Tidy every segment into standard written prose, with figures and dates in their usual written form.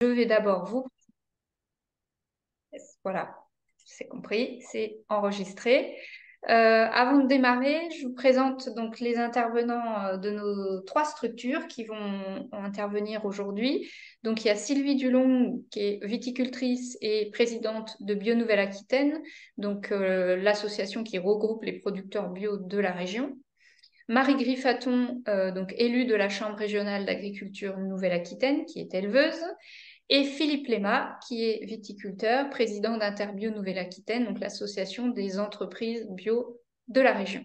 Je vais d'abord vous... Voilà, c'est compris, c'est enregistré. Avant de démarrer, je vous présente donc les intervenants de nos trois structures qui vont intervenir aujourd'hui. Donc, il y a Sylvie Dulong, qui est viticultrice et présidente de Bio Nouvelle-Aquitaine, donc l'association qui regroupe les producteurs bio de la région. Marie Griffaton, donc élue de la Chambre régionale d'agriculture Nouvelle-Aquitaine, qui est éleveuse, et Philippe Léma, qui est viticulteur, président d'Interbio Nouvelle-Aquitaine, donc l'association des entreprises bio de la région.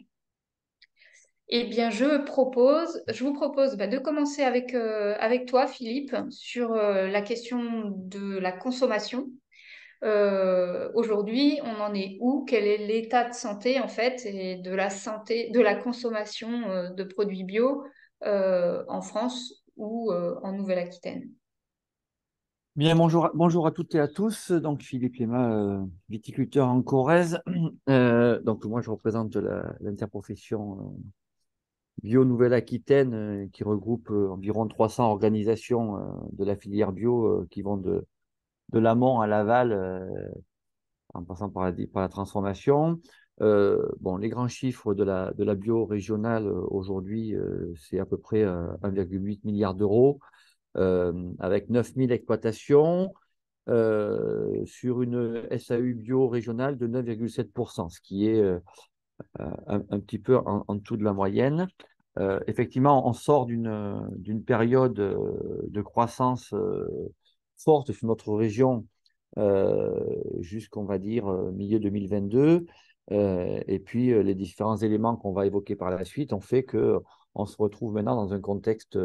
Eh bien, je vous propose de commencer avec toi, Philippe, sur la question de la consommation. Aujourd'hui, on en est où? Quel est l'état de santé en fait et de la santé, de la consommation de produits bio en France ou en Nouvelle-Aquitaine? Bien, bonjour à toutes et à tous. Donc, Philippe Léma, viticulteur en Corrèze. Donc, moi, je représente l'interprofession Bio Nouvelle-Aquitaine qui regroupe environ 300 organisations de la filière bio qui vont de l'amont à l'aval en passant par la transformation. Bon, les grands chiffres de la bio régionale aujourd'hui, c'est à peu près 1,8 milliard d'euros avec 9000 exploitations sur une SAU bio régionale de 9,7%, ce qui est un petit peu en dessous de la moyenne. Effectivement, on sort d'une période de croissance forte sur notre région jusqu'on va dire milieu 2022. Et puis, les différents éléments qu'on va évoquer par la suite ont fait qu'on se retrouve maintenant dans un contexte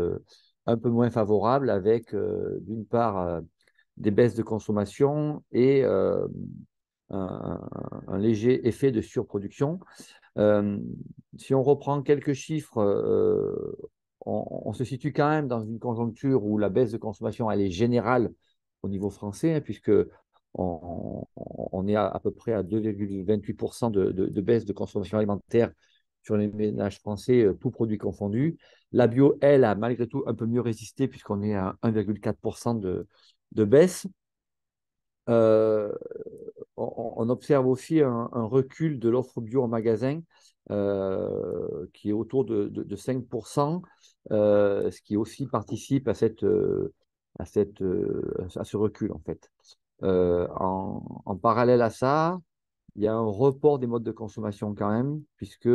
un peu moins favorable avec, d'une part, des baisses de consommation et un, un léger effet de surproduction. Euh, Si on reprend quelques chiffres, on se situe quand même dans une conjoncture où la baisse de consommation, elle est générale au niveau français, hein, puisque on est à peu près à 2,28% de baisse de consommation alimentaire sur les ménages français, tout produit confondu. La bio, elle, a malgré tout un peu mieux résisté, puisqu'on est à 1,4% de baisse. Euh, on observe aussi un recul de l'offre bio en magasin qui est autour de 5%, ce qui aussi participe à ce recul en fait. En parallèle à ça, il y a un report des modes de consommation quand même, puisque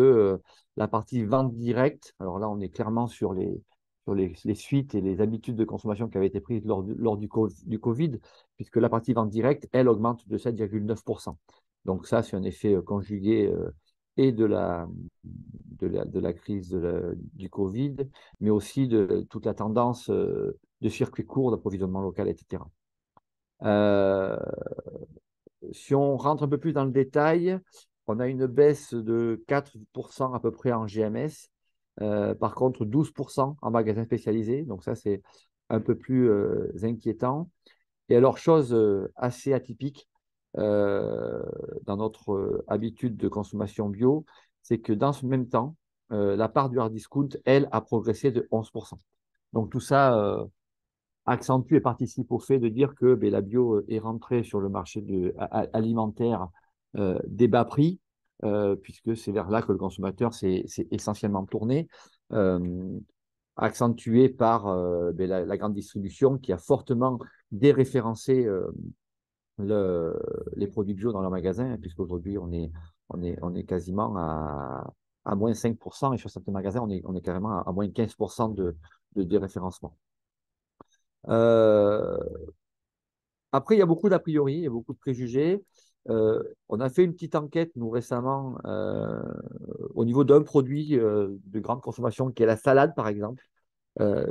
la partie vente directe, alors là on est clairement les suites et les habitudes de consommation qui avaient été prises lors du Covid, puisque la partie vente directe, elle, augmente de 7,9%. Donc ça, c'est un effet conjugué et de la crise du Covid, mais aussi de toute la tendance de circuits courts, d'approvisionnement local, etc. Euh, Si on rentre un peu plus dans le détail, on a une baisse de 4% à peu près en GMS. Par contre, 12% en magasins spécialisés. Donc ça, c'est un peu plus inquiétant. Et alors, chose assez atypique euh, dans notre habitude de consommation bio, c'est que dans ce même temps, la part du hard discount, elle, a progressé de 11%. Donc tout ça accentue et participe au fait de dire que ben, la bio est rentrée sur le marché alimentaire des bas prix, puisque c'est vers là que le consommateur s'est essentiellement tourné, euh, accentué par ben, la grande distribution qui a fortement déréférencé les produits bio dans leurs magasins, puisqu'aujourd'hui on est quasiment à moins 5%, et sur certains magasins on est carrément à moins 15% de déréférencement. Euh, Après, il y a beaucoup d'a priori, il y a beaucoup de préjugés. On a fait une petite enquête, nous, récemment, au niveau d'un produit de grande consommation, qui est la salade, par exemple,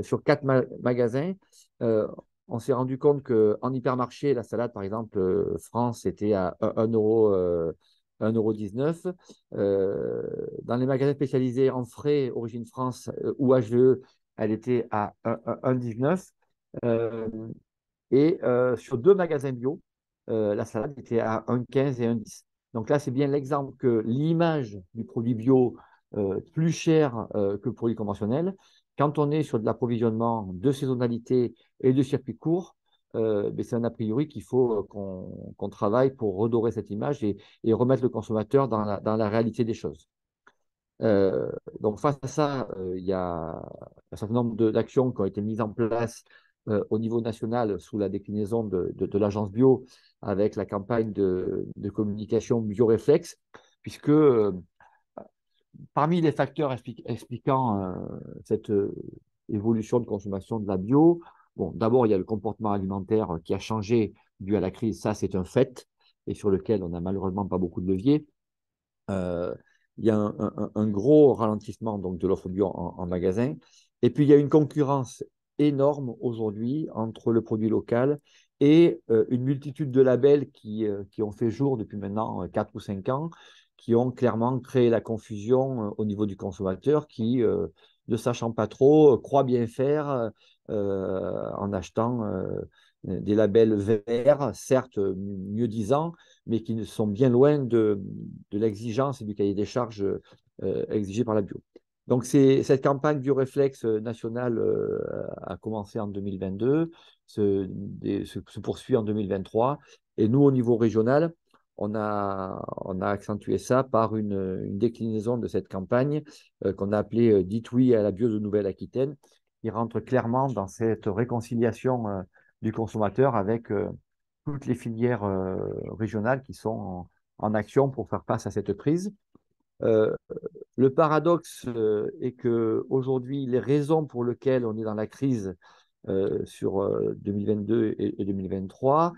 sur quatre magasins. Euh, on s'est rendu compte qu'en hypermarché, la salade, par exemple, France, était à 1,19 €. Dans les magasins spécialisés en frais, Origine France ou HVE, elle était à 1,19 €. Et sur deux magasins bio, la salade était à 1,15 et 1,10. Donc là, c'est bien l'exemple que l'image du produit bio plus cher que le produit conventionnel, quand on est sur de l'approvisionnement de saisonnalité et de circuit court, mais c'est un a priori qu'il faut qu'on travaille pour redorer cette image et remettre le consommateur dans la réalité des choses. Euh, donc face à ça, il y a un certain nombre d'actions qui ont été mises en place au niveau national sous la déclinaison de l'agence bio avec la campagne de communication Bioréflexe, puisque parmi les facteurs expliquant cette évolution de consommation de la bio, bon, d'abord, il y a le comportement alimentaire qui a changé dû à la crise, ça c'est un fait, et sur lequel on n'a malheureusement pas beaucoup de levier. Euh, il y a un gros ralentissement donc, de l'offre bio en magasin. Et puis, il y a une concurrence énorme aujourd'hui entre le produit local et une multitude de labels qui ont fait jour depuis maintenant 4 ou 5 ans, qui ont clairement créé la confusion au niveau du consommateur qui, ne sachant pas trop, croit bien faire en achetant des labels verts, certes mieux disant, mais qui sont bien loin de l'exigence et du cahier des charges exigé par la bio. Donc, cette campagne du réflexe national a commencé en 2022, se poursuit en 2023. Et nous, au niveau régional, on a accentué ça par une déclinaison de cette campagne qu'on a appelée Dites oui à la bio de Nouvelle-Aquitaine, qui rentre clairement dans cette réconciliation du consommateur avec toutes les filières régionales qui sont en action pour faire face à cette crise. Euh, le paradoxe est que aujourd'hui, les raisons pour lesquelles on est dans la crise sur 2022 et 2023,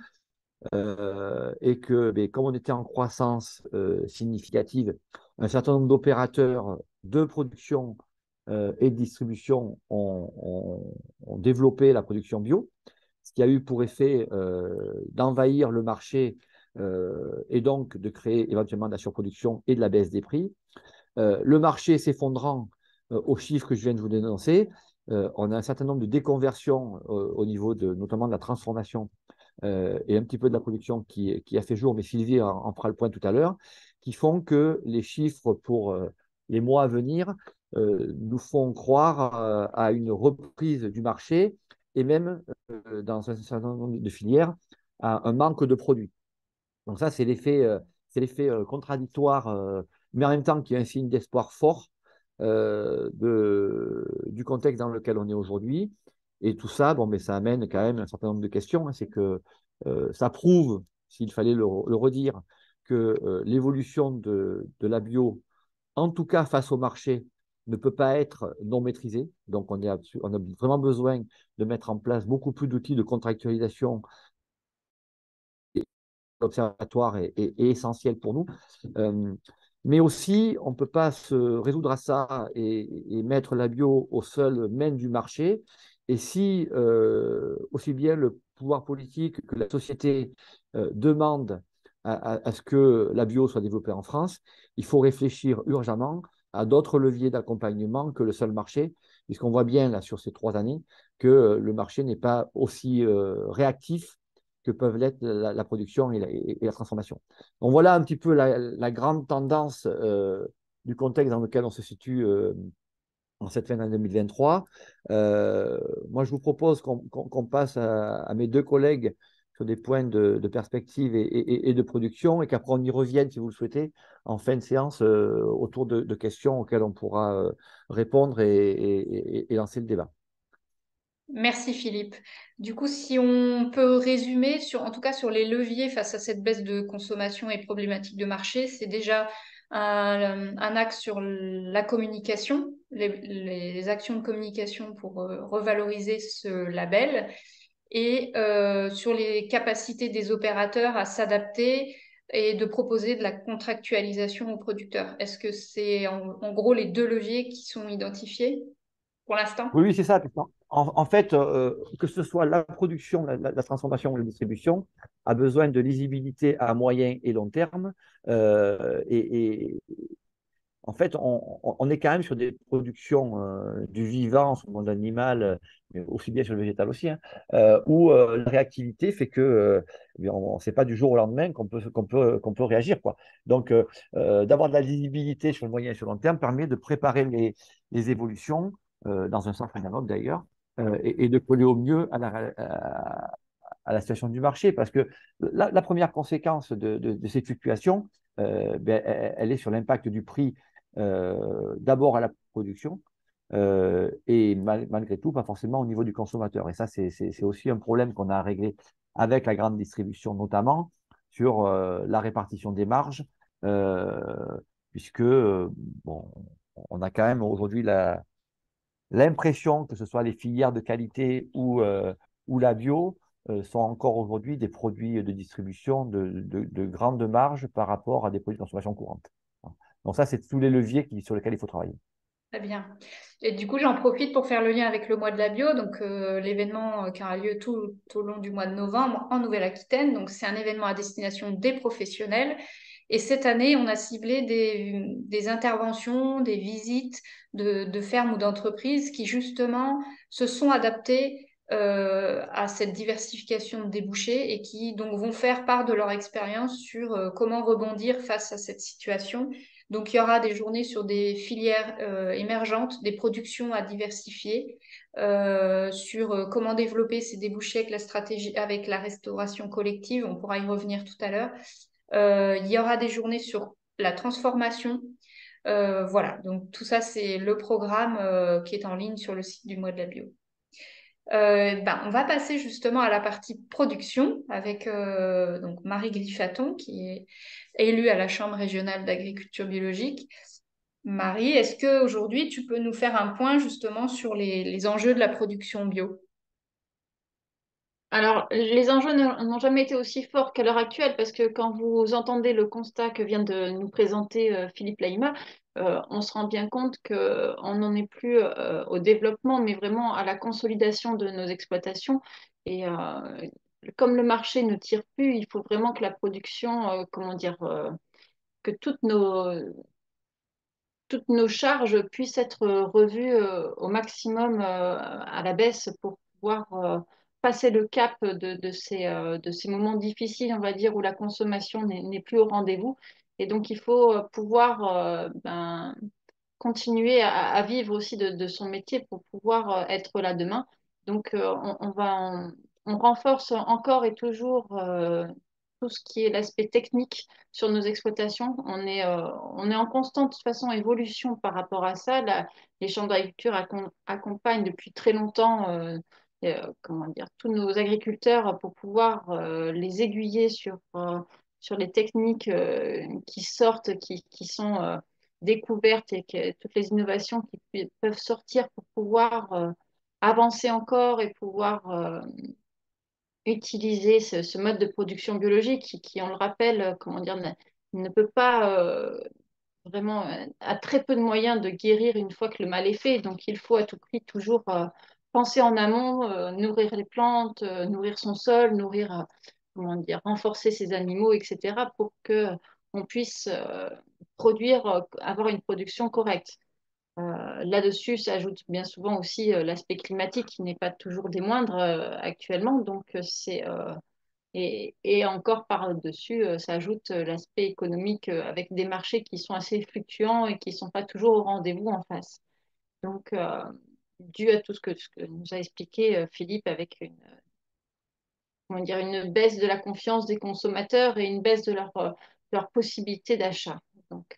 et que, mais comme on était en croissance significative, un certain nombre d'opérateurs de production et de distribution ont développé la production bio, ce qui a eu pour effet d'envahir le marché et donc de créer éventuellement de la surproduction et de la baisse des prix. Le marché s'effondrant aux chiffres que je viens de vous dénoncer, on a un certain nombre de déconversions au niveau notamment de la transformation et un petit peu de la production qui a fait jour, mais Sylvie en fera le point tout à l'heure, qui font que les chiffres pour les mois à venir nous font croire à une reprise du marché et même dans un certain nombre de filières à un manque de produits. Donc ça, c'est l'effet contradictoire, mais en même temps qui est un signe d'espoir fort du contexte dans lequel on est aujourd'hui. Et tout ça, bon, mais ça amène quand même un certain nombre de questions, hein. C'est que ça prouve, s'il fallait le redire, que l'évolution de la bio, en tout cas face au marché, ne peut pas être non maîtrisée. Donc on a vraiment besoin de mettre en place beaucoup plus d'outils de contractualisation. L'observatoire est essentiel pour nous. Euh, mais aussi, on ne peut pas se résoudre à ça et mettre la bio au seul main du marché. Et si aussi bien le pouvoir politique que la société demandent à ce que la bio soit développée en France, il faut réfléchir urgemment à d'autres leviers d'accompagnement que le seul marché, puisqu'on voit bien là sur ces 3 années que le marché n'est pas aussi réactif que peuvent l'être la production et la transformation. Donc voilà un petit peu la grande tendance du contexte dans lequel on se situe en cette fin d'année 2023. Moi, je vous propose qu'on passe à mes deux collègues sur des points de perspective et de production et qu'après on y revienne, si vous le souhaitez, en fin de séance autour de questions auxquelles on pourra répondre et lancer le débat. Merci Philippe. Du coup, si on peut résumer en tout cas sur les leviers face à cette baisse de consommation et problématiques de marché, c'est déjà un axe sur la communication, les actions de communication pour revaloriser ce label et sur les capacités des opérateurs à s'adapter et de proposer de la contractualisation aux producteurs. Est-ce que c'est en gros les deux leviers qui sont identifiés pour l'instant? Oui, oui, c'est ça. En fait, que ce soit la production, la transformation ou la distribution, a besoin de lisibilité à moyen et long terme. Et en fait, on est quand même sur des productions du vivant, sur le monde animal, mais aussi bien sur le végétal aussi, hein, où la réactivité fait que c'est pas du jour au lendemain qu'on peut réagir, quoi. Donc, d'avoir de la lisibilité sur le moyen et sur le long terme permet de préparer les évolutions, dans un sens ou dans l'autre d'ailleurs, et de coller au mieux à la situation du marché, parce que la première conséquence de cette fluctuation, elle est sur l'impact du prix d'abord à la production et malgré tout, pas forcément au niveau du consommateur. Et ça, c'est aussi un problème qu'on a à régler avec la grande distribution, notamment sur la répartition des marges, euh, puisque bon, on a quand même aujourd'hui l'impression que ce soit les filières de qualité ou la bio sont encore aujourd'hui des produits de distribution de grande marge par rapport à des produits de consommation courante. Donc ça, c'est tous les leviers sur lesquels il faut travailler. Très bien. Et du coup, j'en profite pour faire le lien avec le mois de la bio, donc l'événement qui aura lieu tout au long du mois de novembre en Nouvelle-Aquitaine. Donc, c'est un événement à destination des professionnels. Et cette année, on a ciblé des interventions, des visites de fermes ou d'entreprises qui, justement, se sont adaptées à cette diversification de débouchés et qui, donc, vont faire part de leur expérience sur comment rebondir face à cette situation. Donc, il y aura des journées sur des filières émergentes, des productions à diversifier, sur comment développer ces débouchés avec la stratégie, avec la restauration collective. On pourra y revenir tout à l'heure. Il y aura des journées sur la transformation. Voilà, donc tout ça, c'est le programme qui est en ligne sur le site du mois de la bio. On va passer justement à la partie production avec donc Marie Griffaton, qui est élue à la Chambre régionale d'agriculture biologique. Marie, est-ce qu'aujourd'hui, tu peux nous faire un point justement sur les enjeux de la production bio? Alors, les enjeux n'ont jamais été aussi forts qu'à l'heure actuelle, parce que quand vous entendez le constat que vient de nous présenter Philippe Laïma, on se rend bien compte qu'on n'en est plus au développement, mais vraiment à la consolidation de nos exploitations. Et comme le marché ne tire plus, il faut vraiment que la production, comment dire, que toutes nos charges puissent être revues au maximum à la baisse pour pouvoir passer le cap de ces moments difficiles, on va dire, où la consommation n'est plus au rendez-vous. Et donc, il faut pouvoir continuer à vivre aussi de son métier pour pouvoir être là demain. Donc, on renforce encore et toujours tout ce qui est l'aspect technique sur nos exploitations. On est en constante de toute façon évolution par rapport à ça. Les chambres d'agriculture accompagnent depuis très longtemps comment dire, tous nos agriculteurs pour pouvoir les aiguiller sur les techniques qui sortent, qui sont découvertes et toutes les innovations qui peuvent sortir pour pouvoir avancer encore et pouvoir utiliser ce mode de production biologique qui, on le rappelle, comment dire, ne peut pas vraiment, a très peu de moyens de guérir une fois que le mal est fait. Donc, il faut à tout prix toujours penser en amont, nourrir les plantes, nourrir son sol, nourrir, comment dire, renforcer ses animaux, etc., pour que on puisse produire, avoir une production correcte. Là-dessus s'ajoute bien souvent aussi l'aspect climatique qui n'est pas toujours des moindres actuellement. Donc, et encore par-dessus, s'ajoute l'aspect économique avec des marchés qui sont assez fluctuants et qui ne sont pas toujours au rendez-vous en face. Donc, dû à tout ce que nous a expliqué Philippe avec comment dire, une baisse de la confiance des consommateurs et une baisse de leur possibilité d'achat. Donc,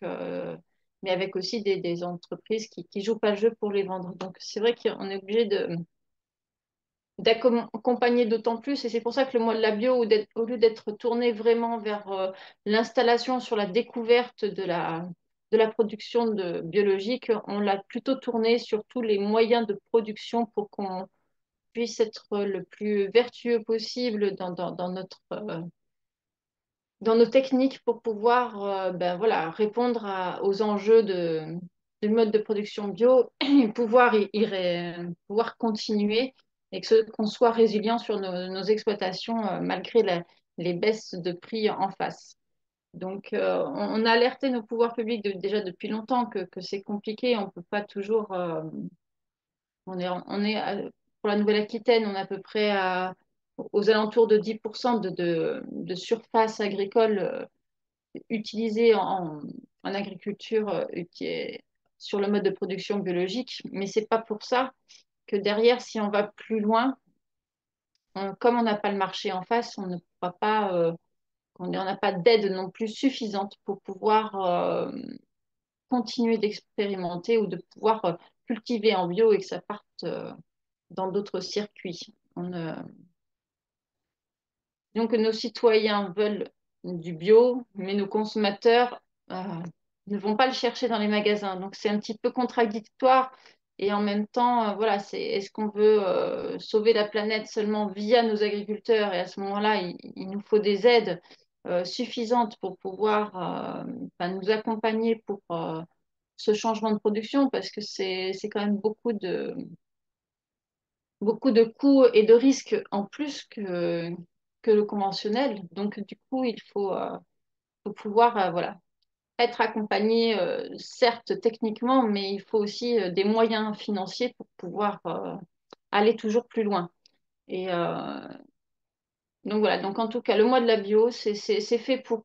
mais avec aussi des entreprises qui ne jouent pas le jeu pour les vendre. Donc, c'est vrai qu'on est obligé d'accompagner d'autant plus. Et c'est pour ça que le mois de la bio, au lieu d'être tourné vraiment vers l'installation sur la découverte de la production biologique, on l'a plutôt tourné sur tous les moyens de production pour qu'on puisse être le plus vertueux possible dans nos techniques pour pouvoir voilà, répondre aux enjeux du mode de production bio et pouvoir continuer et qu'on soit résilient sur nos exploitations malgré les baisses de prix en face. Donc, on a alerté nos pouvoirs publics déjà depuis longtemps que c'est compliqué, on ne peut pas toujours. Pour la Nouvelle-Aquitaine, on est à peu près aux alentours de 10% de surface agricole utilisée en agriculture qui est sur le mode de production biologique. Mais ce n'est pas pour ça que derrière, si on va plus loin, comme on n'a pas le marché en face, on ne pourra pas, on n'a pas d'aide non plus suffisante pour pouvoir continuer d'expérimenter ou de pouvoir cultiver en bio et que ça parte dans d'autres circuits. Donc, nos citoyens veulent du bio, mais nos consommateurs ne vont pas le chercher dans les magasins. Donc, c'est un petit peu contradictoire. Et en même temps, voilà, est-ce qu'on veut sauver la planète seulement via nos agriculteurs? Et à ce moment-là, il nous faut des aides suffisantes pour pouvoir nous accompagner pour ce changement de production, parce que c'est quand même beaucoup de coûts et de risques en plus que le conventionnel. Donc, du coup, faut pouvoir voilà, être accompagné, certes techniquement, mais il faut aussi des moyens financiers pour pouvoir aller toujours plus loin. Et donc voilà, donc en tout cas, le mois de la bio, c'est fait pour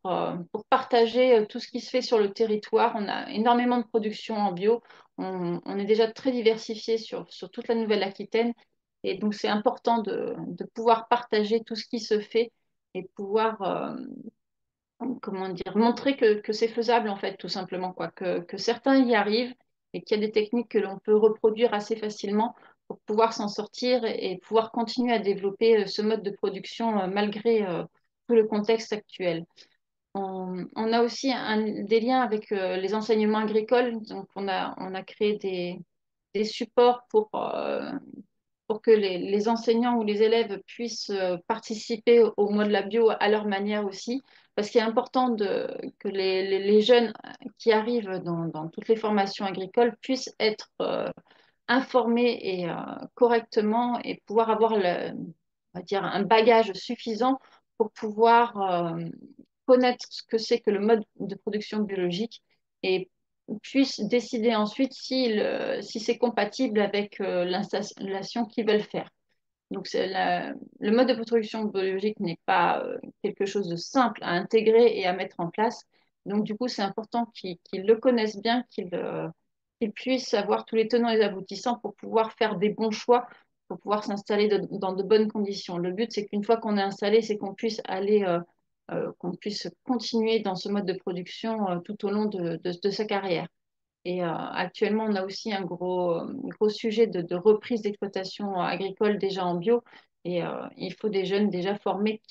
partager tout ce qui se fait sur le territoire. On a énormément de production en bio. On est déjà très diversifié sur toute la Nouvelle-Aquitaine. Et donc, c'est important de pouvoir partager tout ce qui se fait et pouvoir, comment dire, montrer que c'est faisable, en fait, tout simplement, quoi. Que certains y arrivent et qu'il y a des techniques que l'on peut reproduire assez facilement pour pouvoir s'en sortir et pouvoir continuer à développer ce mode de production malgré tout le contexte actuel. On a aussi des liens avec les enseignements agricoles. Donc, on a créé des supports pour que les enseignants ou les élèves puissent participer au mois de la bio à leur manière aussi. Parce qu'il est important que les jeunes qui arrivent dans toutes les formations agricoles puissent être informés et correctement et pouvoir avoir on va dire, un bagage suffisant pour pouvoir connaître ce que c'est que le mode de production biologique et puissent décider ensuite si c'est compatible avec l'installation qu'ils veulent faire. Donc, le mode de production biologique n'est pas quelque chose de simple à intégrer et à mettre en place. Donc, du coup, c'est important qu'ils le connaissent bien, qu'ils puissent avoir tous les tenants et les aboutissants pour pouvoir faire des bons choix, pour pouvoir s'installer dans de bonnes conditions. Le but, c'est qu'une fois qu'on est installé, c'est qu'on puisse qu'on puisse continuer dans ce mode de production tout au long de sa carrière. Et actuellement, on a aussi un gros sujet de reprise d'exploitation agricole déjà en bio. Et il faut des jeunes déjà formés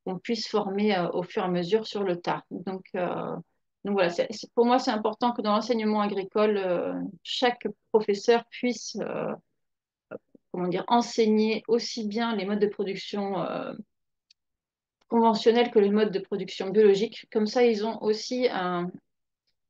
qu'on puisse former au fur et à mesure sur le tas. Donc voilà, pour moi, c'est important que dans l'enseignement agricole, chaque professeur puisse comment dire, enseigner aussi bien les modes de production conventionnels que les modes de production biologique. Comme ça, ils ont aussi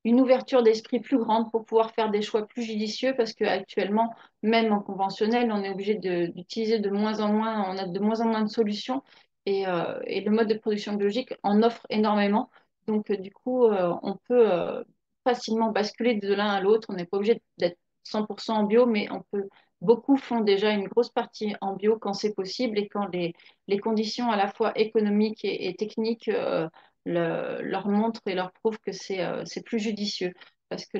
une ouverture d'esprit plus grande pour pouvoir faire des choix plus judicieux parce qu'actuellement, même en conventionnel, on est obligé d'utiliser de moins en moins, on a de moins en moins de solutions et le mode de production biologique en offre énormément. Donc, du coup, on peut facilement basculer de l'un à l'autre. On n'est pas obligé d'être 100% en bio, mais beaucoup font déjà une grosse partie en bio quand c'est possible et quand les conditions à la fois économiques et techniques leur montrent et leur prouvent que c'est plus judicieux. Parce que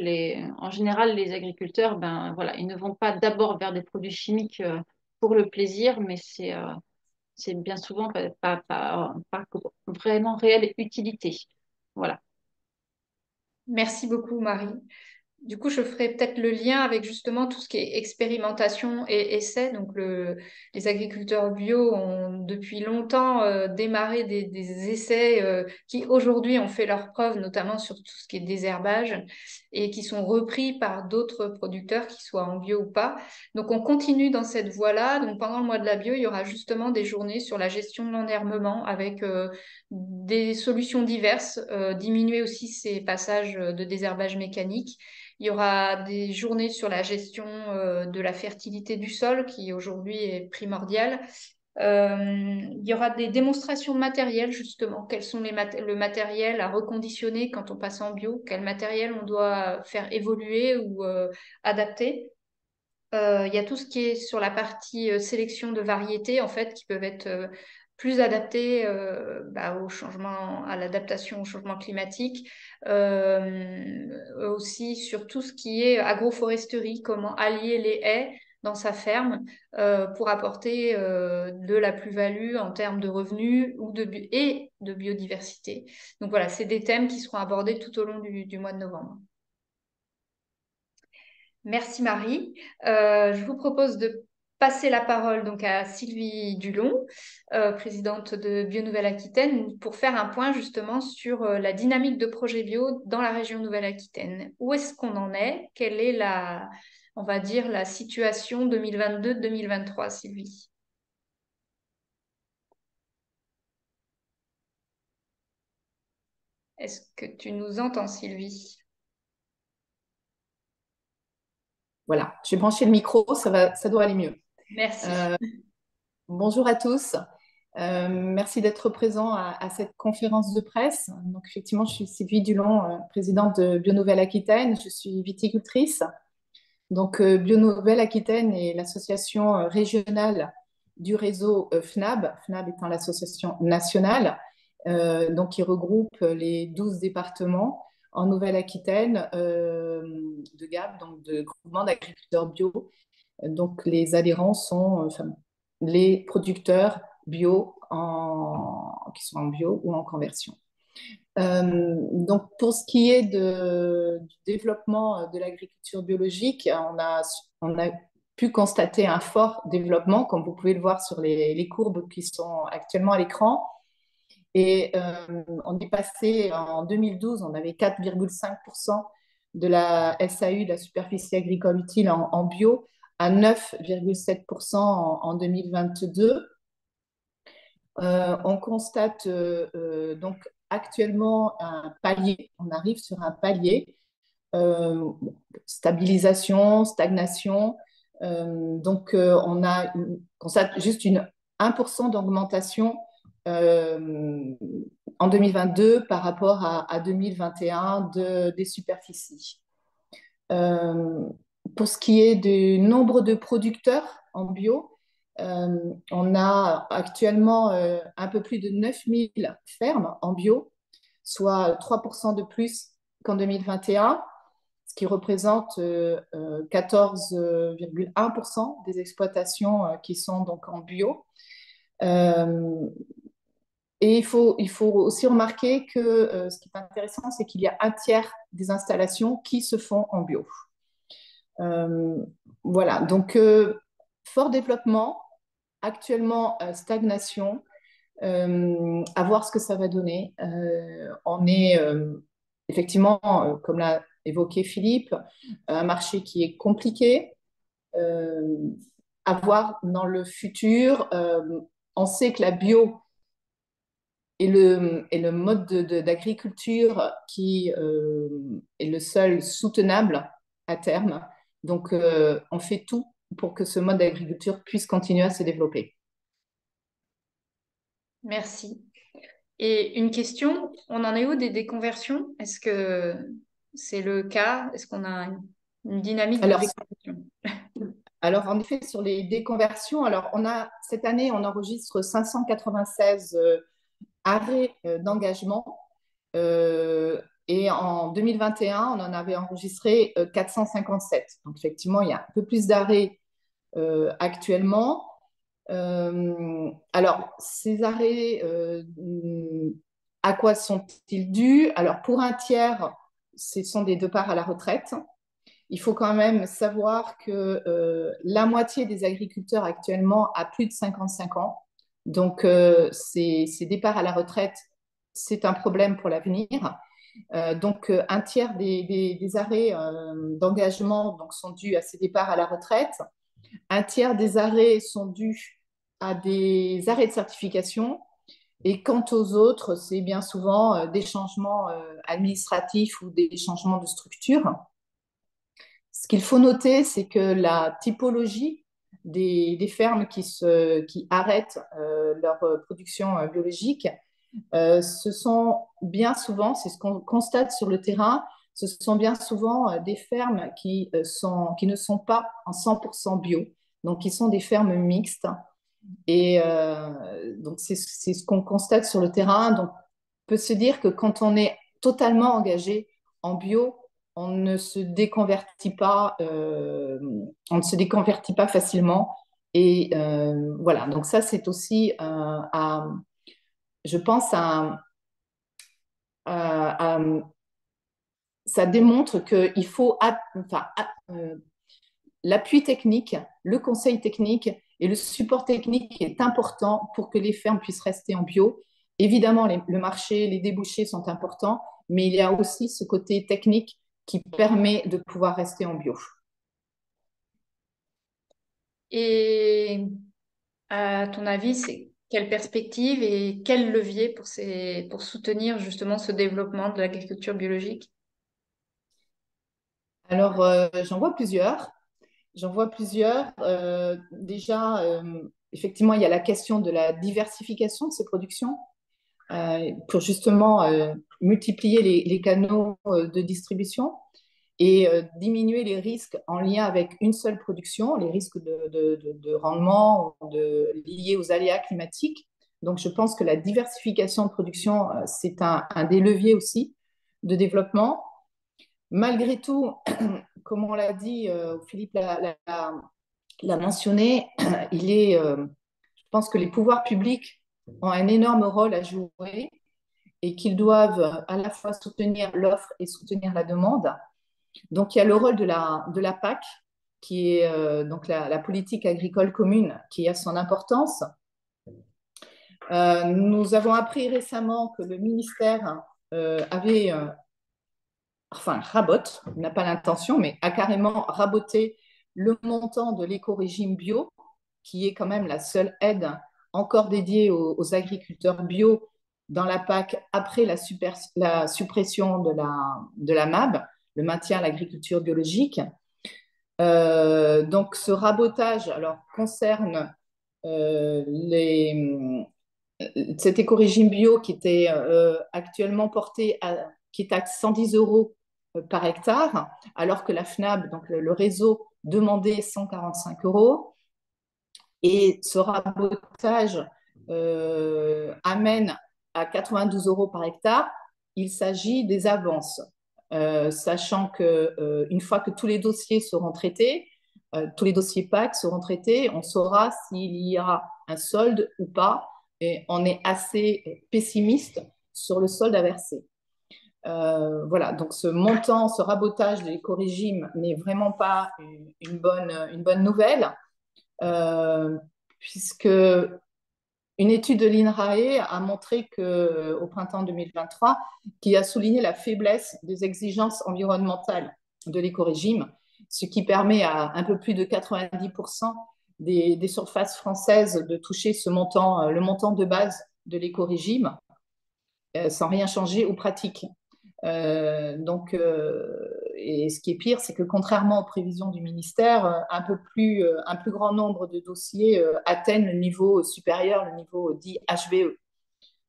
en général, les agriculteurs, ben, voilà, ils ne vont pas d'abord vers des produits chimiques pour le plaisir, mais c'est bien souvent pas vraiment réelle utilité. Voilà. Merci beaucoup, Marie. Du coup, je ferai peut-être le lien avec justement tout ce qui est expérimentation et essai. Donc, les agriculteurs bio ont depuis longtemps démarré des essais qui aujourd'hui ont fait leurs preuves, notamment sur tout ce qui est désherbage et qui sont repris par d'autres producteurs, qu'ils soient en bio ou pas. Donc, on continue dans cette voie-là. Donc, pendant le mois de la bio, il y aura justement des journées sur la gestion de l'enherbement avec des solutions diverses, diminuer aussi ces passages de désherbage mécanique. Il y aura des journées sur la gestion de la fertilité du sol, qui aujourd'hui est primordiale. Il y aura des démonstrations matérielles, justement. Quels sont le matériel à reconditionner quand on passe en bio? Quel matériel on doit faire évoluer ou adapter? Il y a tout ce qui est sur la partie sélection de variétés, en fait, qui peuvent être plus adaptées au changement, à l'adaptation au changement climatique. Aussi sur tout ce qui est agroforesterie, comment allier les haies dans sa ferme pour apporter de la plus-value en termes de revenus et de biodiversité. Donc voilà, c'est des thèmes qui seront abordés tout au long du mois de novembre. Merci Marie. Je vous propose de passer la parole donc à Sylvie Dulon, présidente de Bio Nouvelle-Aquitaine, pour faire un point justement sur la dynamique de projet bio dans la région Nouvelle-Aquitaine. Où est-ce qu'on en est? Quelle est on va dire, la situation 2022-2023, Sylvie? Est-ce que tu nous entends, Sylvie? Voilà, j'ai branché le micro, ça doit aller mieux. Merci. Bonjour à tous. Merci d'être présent à cette conférence de presse. Donc, effectivement, je suis Sylvie Dulon, présidente de Bio Nouvelle-Aquitaine. Je suis viticultrice. Donc, Bio Nouvelle-Aquitaine est l'association régionale du réseau FNAB, FNAB étant l'association nationale, donc qui regroupe les 12 départements en Nouvelle-Aquitaine de GAB, donc de groupement d'agriculteurs bio. Donc, les adhérents sont les producteurs bio qui sont en bio ou en conversion. Donc, pour ce qui est du développement de l'agriculture biologique, on a pu constater un fort développement, comme vous pouvez le voir sur les courbes qui sont actuellement à l'écran. Et on est passé en 2012, on avait 4,5% de la SAU, de la superficie agricole utile en bio, à 9,7% en 2022. On constate donc actuellement un palier, on arrive sur un palier, stabilisation, stagnation. On constate juste 1% d'augmentation en 2022 par rapport à 2021 des superficies. Pour ce qui est du nombre de producteurs en bio, on a actuellement un peu plus de 9000 fermes en bio, soit 3% de plus qu'en 2021, ce qui représente 14,1% des exploitations qui sont donc en bio. Et il faut aussi remarquer que ce qui est intéressant, c'est qu'il y a un tiers des installations qui se font en bio. Voilà, donc fort développement, actuellement stagnation, à voir ce que ça va donner. On est effectivement, comme l'a évoqué Philippe, un marché qui est compliqué. À voir dans le futur. On sait que la bio est le mode d'agriculture qui est le seul soutenable à terme. Donc, on fait tout pour que ce mode d'agriculture puisse continuer à se développer. Merci. Et une question, on en est où des déconversions? Est-ce que c'est le cas? Est-ce qu'on a une dynamique de déconversion? Alors, en effet, sur les déconversions, cette année, on enregistre 596 arrêts d'engagement. Et en 2021, on en avait enregistré 457. Donc, effectivement, il y a un peu plus d'arrêts actuellement. Alors, ces arrêts, à quoi sont-ils dus? Alors, pour un tiers, ce sont des départs à la retraite. Il faut quand même savoir que la moitié des agriculteurs actuellement a plus de 55 ans. Donc, ces départs à la retraite, c'est un problème pour l'avenir. Donc, un tiers des arrêts d'engagement sont dus à ces départs à la retraite. Un tiers des arrêts sont dus à des arrêts de certification. Et quant aux autres, c'est bien souvent des changements administratifs ou des changements de structure. Ce qu'il faut noter, c'est que la typologie des fermes qui arrêtent leur production biologique, ce sont bien souvent, c'est ce qu'on constate sur le terrain, ce sont bien souvent des fermes qui ne sont pas en 100% bio, donc qui sont des fermes mixtes. Et donc, c'est ce qu'on constate sur le terrain. Donc, on peut se dire que quand on est totalement engagé en bio, on ne se déconvertit pas, facilement. Et voilà, donc ça, c'est aussi, je pense, à- ça démontre qu'il faut, l'appui technique, le conseil technique et le support technique est important pour que les fermes puissent rester en bio. Évidemment, le marché, les débouchés sont importants, mais il y a aussi ce côté technique qui permet de pouvoir rester en bio. Et à ton avis, c'est quelle perspective et quel levier pour soutenir justement ce développement de l'agriculture biologique? Alors, j'en vois plusieurs. Déjà, effectivement, il y a la question de la diversification de ces productions pour justement multiplier les canaux de distribution et diminuer les risques en lien avec une seule production, les risques de rendement liés aux aléas climatiques. Donc, je pense que la diversification de production, c'est un des leviers aussi de développement. Malgré tout, comme on l'a dit, Philippe l'a mentionné, je pense que les pouvoirs publics ont un énorme rôle à jouer et qu'ils doivent à la fois soutenir l'offre et soutenir la demande. Donc, il y a le rôle de la PAC, qui est donc la politique agricole commune, qui a son importance. Nous avons appris récemment que le ministère avait, rabote, n'a pas l'intention, mais a carrément raboté le montant de l'éco-régime bio, qui est quand même la seule aide encore dédiée aux agriculteurs bio dans la PAC après la suppression de la MAB, le maintien à l'agriculture biologique. Donc ce rabotage alors, concerne cet éco-régime bio qui était actuellement qui est à 110 euros par hectare, alors que la FNAB, donc le réseau, demandait 145 euros. Et ce rabotage amène à 92 euros par hectare. Il s'agit des avances, sachant qu'une fois que tous les dossiers seront traités, tous les dossiers PAC seront traités, on saura s'il y a un solde ou pas. Et on est assez pessimiste sur le solde à verser. Voilà, donc ce montant, ce rabotage de l'éco-régime n'est vraiment pas une bonne nouvelle, puisque une étude de l'INRAE a montré au printemps 2023, qui a souligné la faiblesse des exigences environnementales de l'éco-régime, ce qui permet à un peu plus de 90% des surfaces françaises de toucher le montant de base de l'éco-régime sans rien changer aux pratiques. Et ce qui est pire, c'est que contrairement aux prévisions du ministère, un plus grand nombre de dossiers atteignent le niveau supérieur, le niveau dit HVE.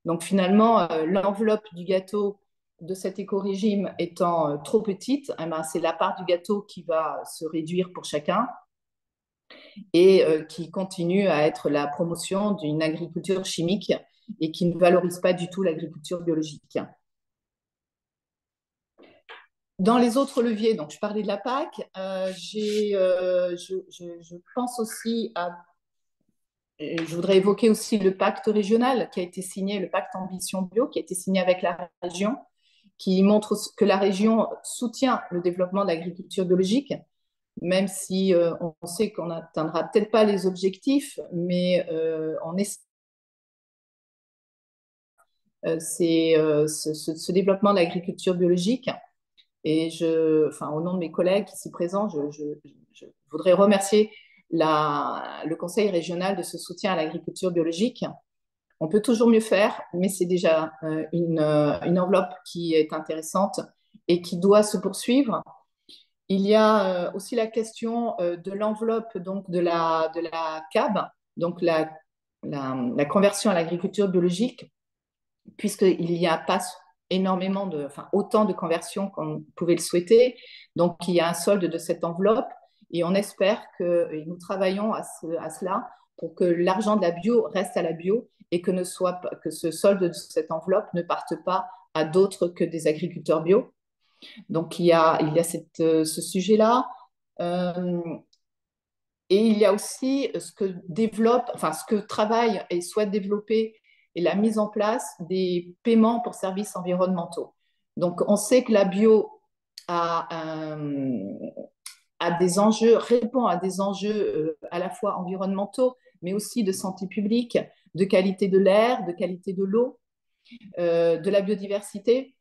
Donc finalement, l'enveloppe du gâteau de cet éco-régime étant trop petite, eh ben, c'est la part du gâteau qui va se réduire pour chacun et qui continue à être la promotion d'une agriculture chimique et qui ne valorise pas du tout l'agriculture biologique. Dans les autres leviers, donc je parlais de la PAC, je pense aussi je voudrais évoquer aussi le pacte régional qui a été signé, le pacte Ambition Bio, qui a été signé avec la région, qui montre que la région soutient le développement de l'agriculture biologique, même si on sait qu'on n'atteindra peut-être pas les objectifs, mais on essaie ce développement de l'agriculture biologique. Et au nom de mes collègues ici présents, je voudrais remercier le Conseil régional de ce soutien à l'agriculture biologique. On peut toujours mieux faire, mais c'est déjà une enveloppe qui est intéressante et qui doit se poursuivre. Il y a aussi la question de l'enveloppe donc de la CAB, donc la conversion à l'agriculture biologique, puisqu'il n'y a pas autant de conversions qu'on pouvait le souhaiter. Donc, il y a un solde de cette enveloppe et on espère et nous travaillons à cela pour que l'argent de la bio reste à la bio et que ce solde de cette enveloppe ne parte pas à d'autres que des agriculteurs bio. Donc, il y a ce sujet-là. Euh, et il y a aussi ce que travaille et souhaite développer et la mise en place des paiements pour services environnementaux. Donc, on sait que la bio a, a des enjeux, répond à des enjeux à la fois environnementaux, mais aussi de santé publique, de qualité de l'air, de qualité de l'eau, de la biodiversité.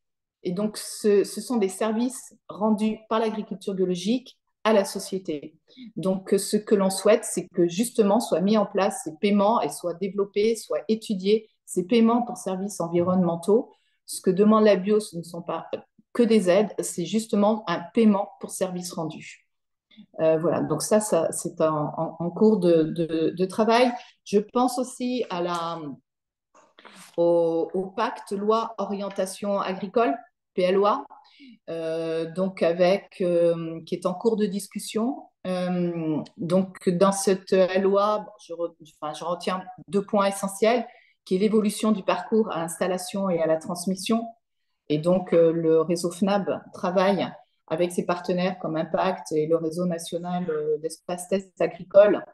Et donc, ce sont des services rendus par l'agriculture biologique à la société. Donc, ce que l'on souhaite, c'est que justement soient mis en place ces paiements et soient développés, soient étudiés ces paiements pour services environnementaux. Ce que demande la bio, ce ne sont pas que des aides, c'est justement un paiement pour services rendus. Voilà, donc ça c'est en cours de travail. Je pense aussi au pacte loi orientation agricole, PLOA, donc qui est en cours de discussion. Donc dans cette loi, je retiens 2 points essentiels, qui est l'évolution du parcours à l'installation et à la transmission. Et donc le réseau FNAB travaille avec ses partenaires comme Impact et le réseau national d'espaces tests agricoles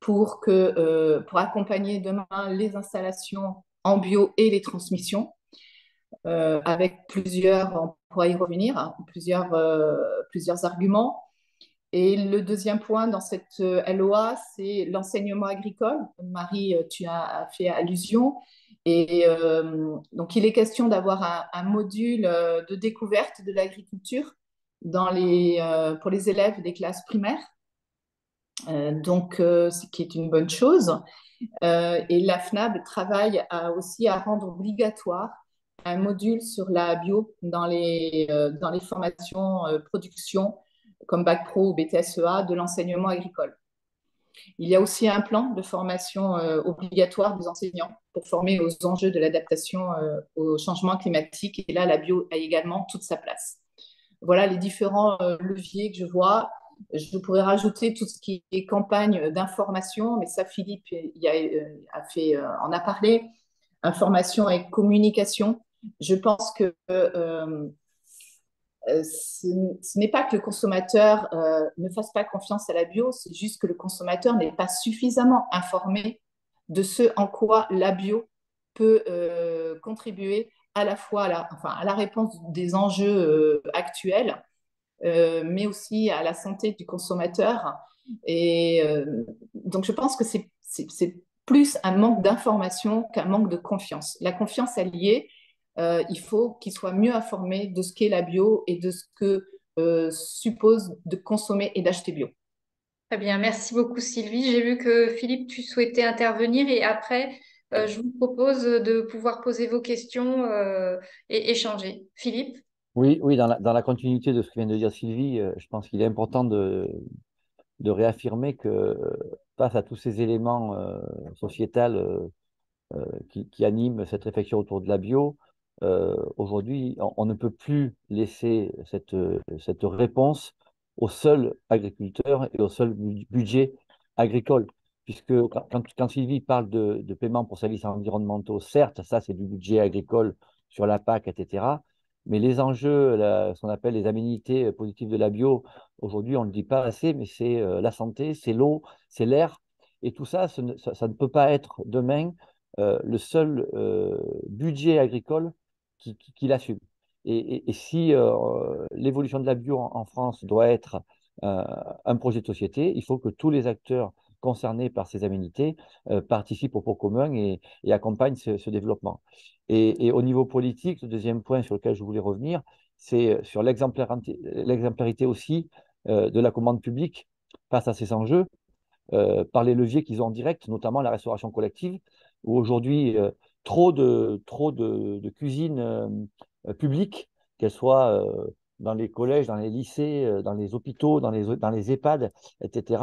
pour accompagner demain les installations en bio et les transmissions, avec on pourra y revenir, hein, plusieurs arguments. Et le deuxième point dans cette LOA, c'est l'enseignement agricole. Marie, tu as fait allusion. Et donc, il est question d'avoir un module de découverte de l'agriculture pour les élèves des classes primaires. Ce qui est une bonne chose. Et la FNAB travaille aussi à rendre obligatoire un module sur la bio dans les formations production comme Bac Pro ou BTSEA de l'enseignement agricole. Il y a aussi un plan de formation obligatoire des enseignants pour former aux enjeux de l'adaptation au changement climatique. Et là, la bio a également toute sa place. Voilà les différents leviers que je vois. Je pourrais rajouter tout ce qui est campagne d'information, mais ça, Philippe en a parlé. Information et communication. Je pense que ce n'est pas que le consommateur ne fasse pas confiance à la bio, c'est juste que le consommateur n'est pas suffisamment informé de ce en quoi la bio peut contribuer à la fois à la réponse des enjeux actuels, mais aussi à la santé du consommateur. Et donc, je pense que c'est plus un manque d'information qu'un manque de confiance. La confiance est liée. Il faut qu'il soit mieux informé de ce qu'est la bio et de ce que suppose de consommer et d'acheter bio. Très bien, merci beaucoup Sylvie. J'ai vu que Philippe, tu souhaitais intervenir et après, je vous propose de pouvoir poser vos questions et échanger. Philippe? Oui, oui, dans la continuité de ce que vient de dire Sylvie, je pense qu'il est important de réaffirmer que face à tous ces éléments sociétals qui animent cette réflexion autour de la bio, aujourd'hui, on ne peut plus laisser cette réponse au seul agriculteur et au seul budget agricole. Puisque quand Sylvie parle de paiement pour services environnementaux, certes, ça c'est du budget agricole sur la PAC, etc. Mais les enjeux, ce qu'on appelle les aménités positives de la bio, aujourd'hui on ne le dit pas assez, mais c'est la santé, c'est l'eau, c'est l'air. Et tout ça, ça ne peut pas être demain le seul budget agricole qui l'assume. Et si l'évolution de la bio en France doit être un projet de société, il faut que tous les acteurs concernés par ces aménités participent au pot commun et accompagnent ce développement. Et au niveau politique, le deuxième point sur lequel je voulais revenir, c'est sur l'exemplarité aussi de la commande publique face à ces enjeux par les leviers qu'ils ont en direct, notamment la restauration collective, où aujourd'hui, trop de cuisines publiques, qu'elles soient dans les collèges, dans les lycées, dans les hôpitaux, dans les EHPAD, etc.,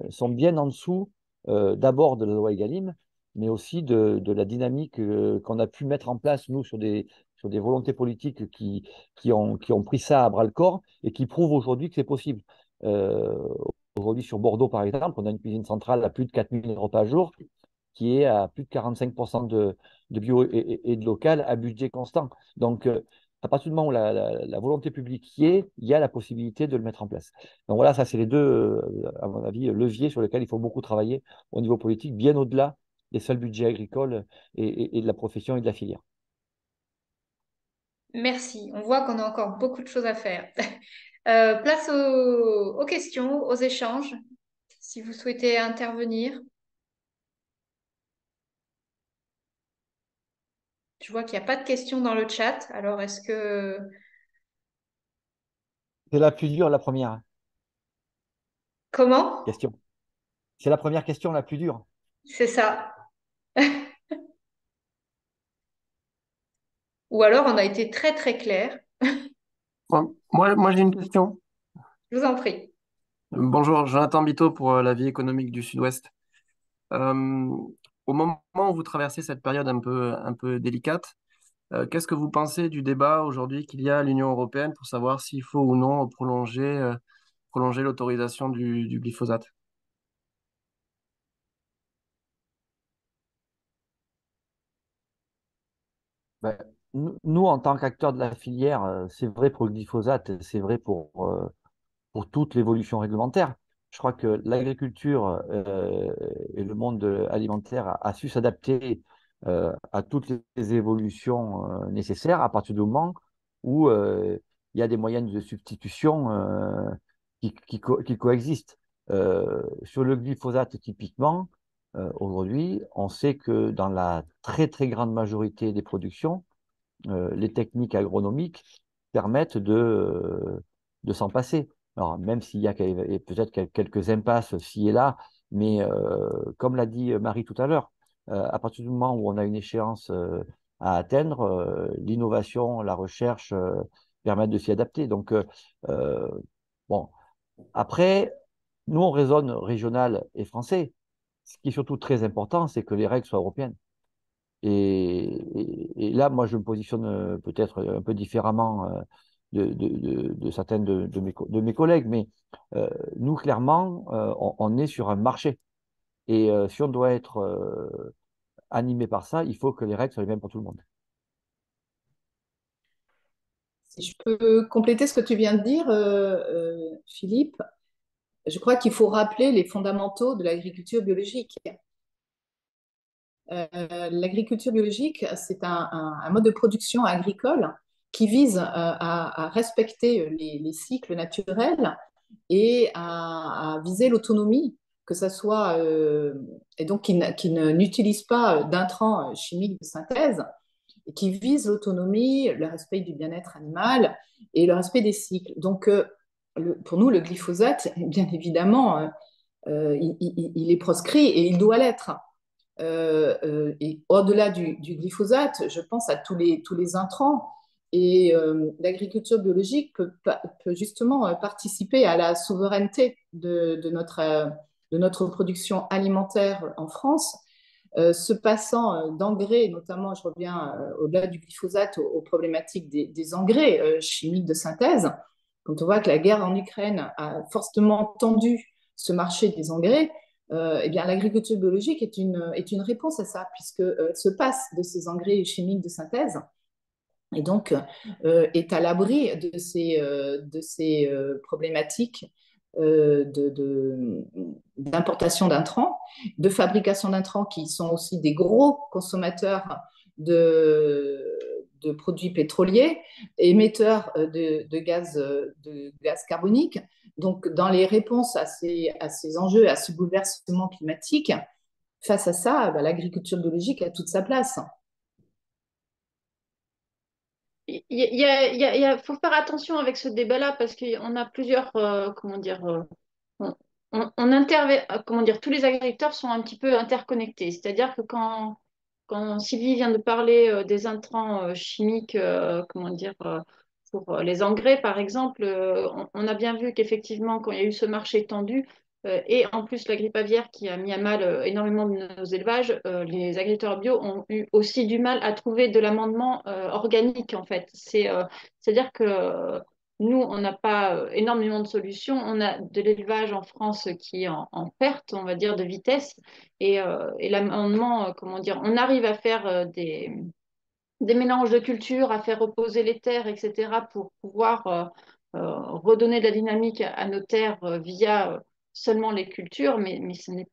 sont bien en dessous d'abord de la loi Egalim, mais aussi de la dynamique qu'on a pu mettre en place, nous, sur des volontés politiques qui ont pris ça à bras-le-corps et qui prouvent aujourd'hui que c'est possible. Aujourd'hui, sur Bordeaux, par exemple, on a une cuisine centrale à plus de 4000 repas par jour, qui est à plus de 45% de bio et de local à budget constant. Donc, à partir du moment où la volonté publique y est, il y a la possibilité de le mettre en place. Donc voilà, ça c'est les deux, à mon avis, leviers sur lesquels il faut beaucoup travailler au niveau politique, bien au-delà des seuls budgets agricoles et de la profession et de la filière. Merci. On voit qu'on a encore beaucoup de choses à faire. Place aux questions, aux échanges, si vous souhaitez intervenir. Je vois qu'il n'y a pas de questions dans le chat. Alors, est-ce que... C'est la plus dure, la première Comment? question. C'est la première question la plus dure. C'est ça. Ou alors, on a été très, très clair. Moi, j'ai une question. Je vous en prie. Bonjour, Jonathan Bito pour la vie économique du Sud-Ouest. Euh, Au moment où vous traversez cette période un peu délicate, qu'est-ce que vous pensez du débat aujourd'hui qu'il y a à l'Union européenne pour savoir s'il faut ou non prolonger l'autorisation du glyphosate? Ben, nous, en tant qu'acteurs de la filière, c'est vrai pour le glyphosate, c'est vrai pour toute l'évolution réglementaire. Je crois que l'agriculture et le monde alimentaire a su s'adapter à toutes les évolutions nécessaires à partir du moment où il y a des moyens de substitution qui coexistent. Sur le glyphosate, typiquement, aujourd'hui, on sait que dans la très très grande majorité des productions, les techniques agronomiques permettent de s'en passer. Alors, même s'il y a peut-être quelques impasses ci et là, mais comme l'a dit Marie tout à l'heure, à partir du moment où on a une échéance à atteindre, l'innovation, la recherche permettent de s'y adapter. Donc, euh, bon, après, nous, on raisonne régional et français. Ce qui est surtout très important, c'est que les règles soient européennes. Et là, moi, je me positionne peut-être un peu différemment de certains de mes collègues, mais nous, clairement, on est sur un marché. Et si on doit être animé par ça, il faut que les règles soient les mêmes pour tout le monde. Si je peux compléter ce que tu viens de dire, Philippe, je crois qu'il faut rappeler les fondamentaux de l'agriculture biologique. L'agriculture biologique, c'est un mode de production agricole qui vise à respecter les cycles naturels et à viser l'autonomie, que ça soit, et donc qui n'utilise pas d'intrants chimiques de synthèse, et qui vise l'autonomie, le respect du bien-être animal et le respect des cycles. Donc, pour nous, le glyphosate, bien évidemment, il est proscrit et il doit l'être. Et au-delà du glyphosate, je pense à tous les intrants. Et l'agriculture biologique peut justement participer à la souveraineté de notre production alimentaire en France, se passant d'engrais, notamment, je reviens au-delà du glyphosate, aux problématiques des engrais chimiques de synthèse. Quand on voit que la guerre en Ukraine a fortement tendu ce marché des engrais, eh bien, l'agriculture biologique est une réponse à ça, puisqu'elle se passe de ces engrais chimiques de synthèse et donc est à l'abri de ces problématiques d'importation d'intrants, de fabrication d'intrants qui sont aussi des gros consommateurs de produits pétroliers, émetteurs de gaz carbonique. Donc, dans les réponses à ces enjeux, à ce bouleversement climatique, face à ça, bah, l'agriculture biologique a toute sa place. Faut faire attention avec ce débat-là parce qu'on a plusieurs, comment dire, on intervient, comment dire, tous les agriculteurs sont un petit peu interconnectés. C'est-à-dire que quand Sylvie vient de parler des intrants chimiques, comment dire, pour les engrais, par exemple, on a bien vu qu'effectivement, quand il y a eu ce marché tendu, et en plus la grippe aviaire qui a mis à mal énormément de nos élevages, les agriculteurs bio ont eu aussi du mal à trouver de l'amendement organique, en fait. C'est-à-dire que nous, on n'a pas énormément de solutions. On a de l'élevage en France qui est en perte, on va dire, de vitesse. Et l'amendement, comment dire, on arrive à faire des mélanges de cultures, à faire reposer les terres, etc., pour pouvoir redonner de la dynamique à nos terres via seulement les cultures, mais ce n'est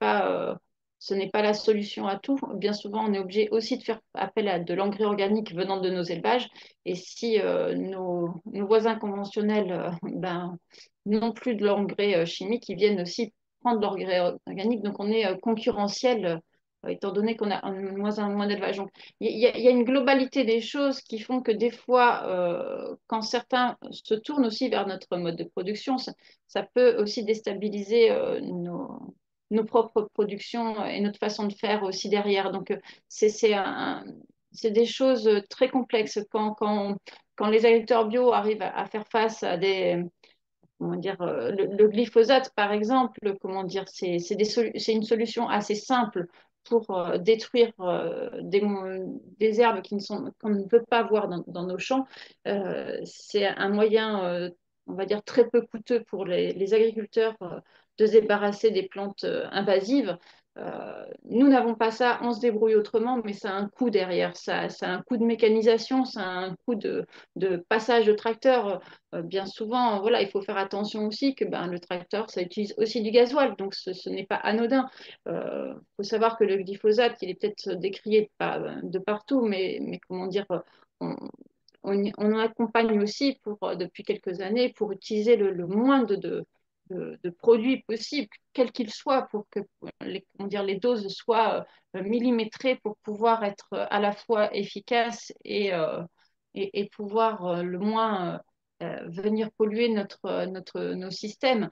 pas la solution à tout. Bien souvent, on est obligé aussi de faire appel à de l'engrais organique venant de nos élevages. Et si nos voisins conventionnels ben, n'ont plus de l'engrais chimique, ils viennent aussi prendre de l'engrais organique. Donc, on est concurrentiel, étant donné qu'on a moins d'élevage. Donc, il y a une globalité des choses qui font que des fois, quand certains se tournent aussi vers notre mode de production, ça peut aussi déstabiliser nos propres productions et notre façon de faire aussi derrière. Donc, c'est des choses très complexes. Quand les agriculteurs bio arrivent à faire face à des, comment dire, le glyphosate, par exemple, comment dire, c'est une solution assez simple pour détruire des herbes qu'on ne peut pas voir dans nos champs. C'est un moyen, on va dire, très peu coûteux pour les agriculteurs de se débarrasser des plantes invasives. Nous n'avons pas ça, on se débrouille autrement, mais ça a un coût derrière, ça a un coût de mécanisation, ça a un coût de passage de tracteur. Bien souvent, voilà, il faut faire attention aussi que ben, le tracteur, ça utilise aussi du gasoil, donc ce n'est pas anodin. Il faut savoir que le glyphosate, il est peut-être décrié de partout, mais comment dire, on, on en accompagne aussi depuis quelques années pour utiliser le moins de produits possibles, quels qu'ils soient, pour que comment dire, les doses soient millimétrées pour pouvoir être à la fois efficaces et pouvoir le moins venir polluer nos systèmes.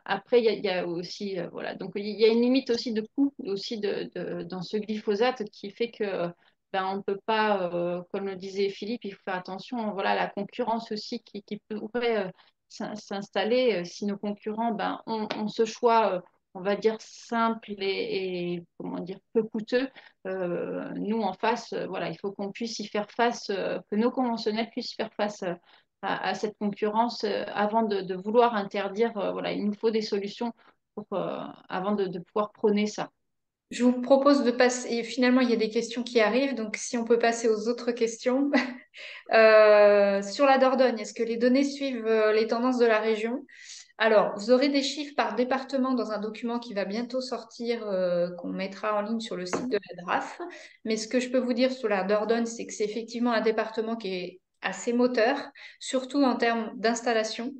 Après, il y a aussi, voilà, donc il y a une limite aussi de coût aussi dans ce glyphosate qui fait que ben, on ne peut pas, comme le disait Philippe, il faut faire attention, voilà, à la concurrence aussi qui pourrait s'installer si nos concurrents ont ce choix, on va dire, simple comment dire, peu coûteux. Nous, en face, voilà, il faut qu'on puisse y faire face, que nos conventionnels puissent faire face à cette concurrence avant de vouloir interdire. Voilà, il nous faut des solutions avant de pouvoir prôner ça. Je vous propose de passer, et finalement il y a des questions qui arrivent, donc si on peut passer aux autres questions. Sur la Dordogne, est-ce que les données suivent les tendances de la région? Alors, vous aurez des chiffres par département dans un document qui va bientôt sortir, qu'on mettra en ligne sur le site de la DRAF. Mais ce que je peux vous dire sur la Dordogne, c'est que c'est effectivement un département qui est assez moteur, surtout en termes d'installation.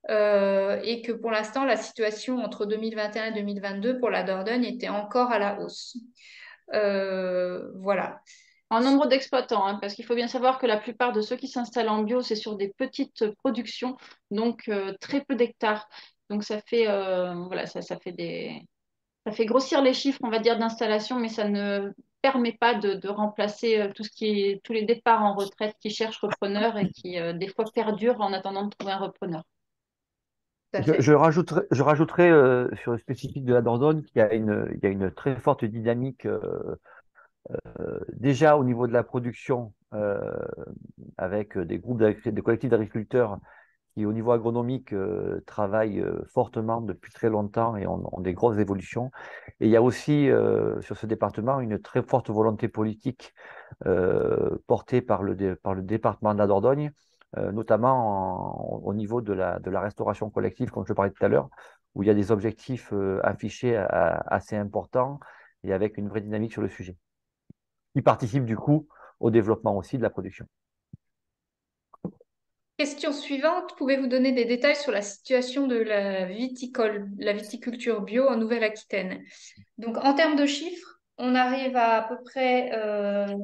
Et que pour l'instant, la situation entre 2021 et 2022 pour la Dordogne était encore à la hausse. Voilà. En nombre d'exploitants, hein, parce qu'il faut bien savoir que la plupart de ceux qui s'installent en bio, c'est sur des petites productions, donc très peu d'hectares. Donc ça fait, voilà, ça fait grossir les chiffres, on va dire, d'installation, mais ça ne permet pas de remplacer tous les départs en retraite qui cherchent repreneurs et qui, des fois, perdurent en attendant de trouver un repreneur. Tout à fait. Je rajouterais sur le spécifique de la Dordogne il y a une très forte dynamique déjà au niveau de la production avec des des collectifs d'agriculteurs qui, au niveau agronomique, travaillent fortement depuis très longtemps et ont des grosses évolutions. Et il y a aussi sur ce département une très forte volonté politique portée par par le département de la Dordogne, notamment au niveau de la restauration collective, comme je parlais tout à l'heure, où il y a des objectifs affichés assez importants et avec une vraie dynamique sur le sujet, qui participe du coup au développement aussi de la production. Question suivante, pouvez-vous donner des détails sur la situation de la viticulture bio en Nouvelle-Aquitaine? Donc, en termes de chiffres, on arrive à peu près,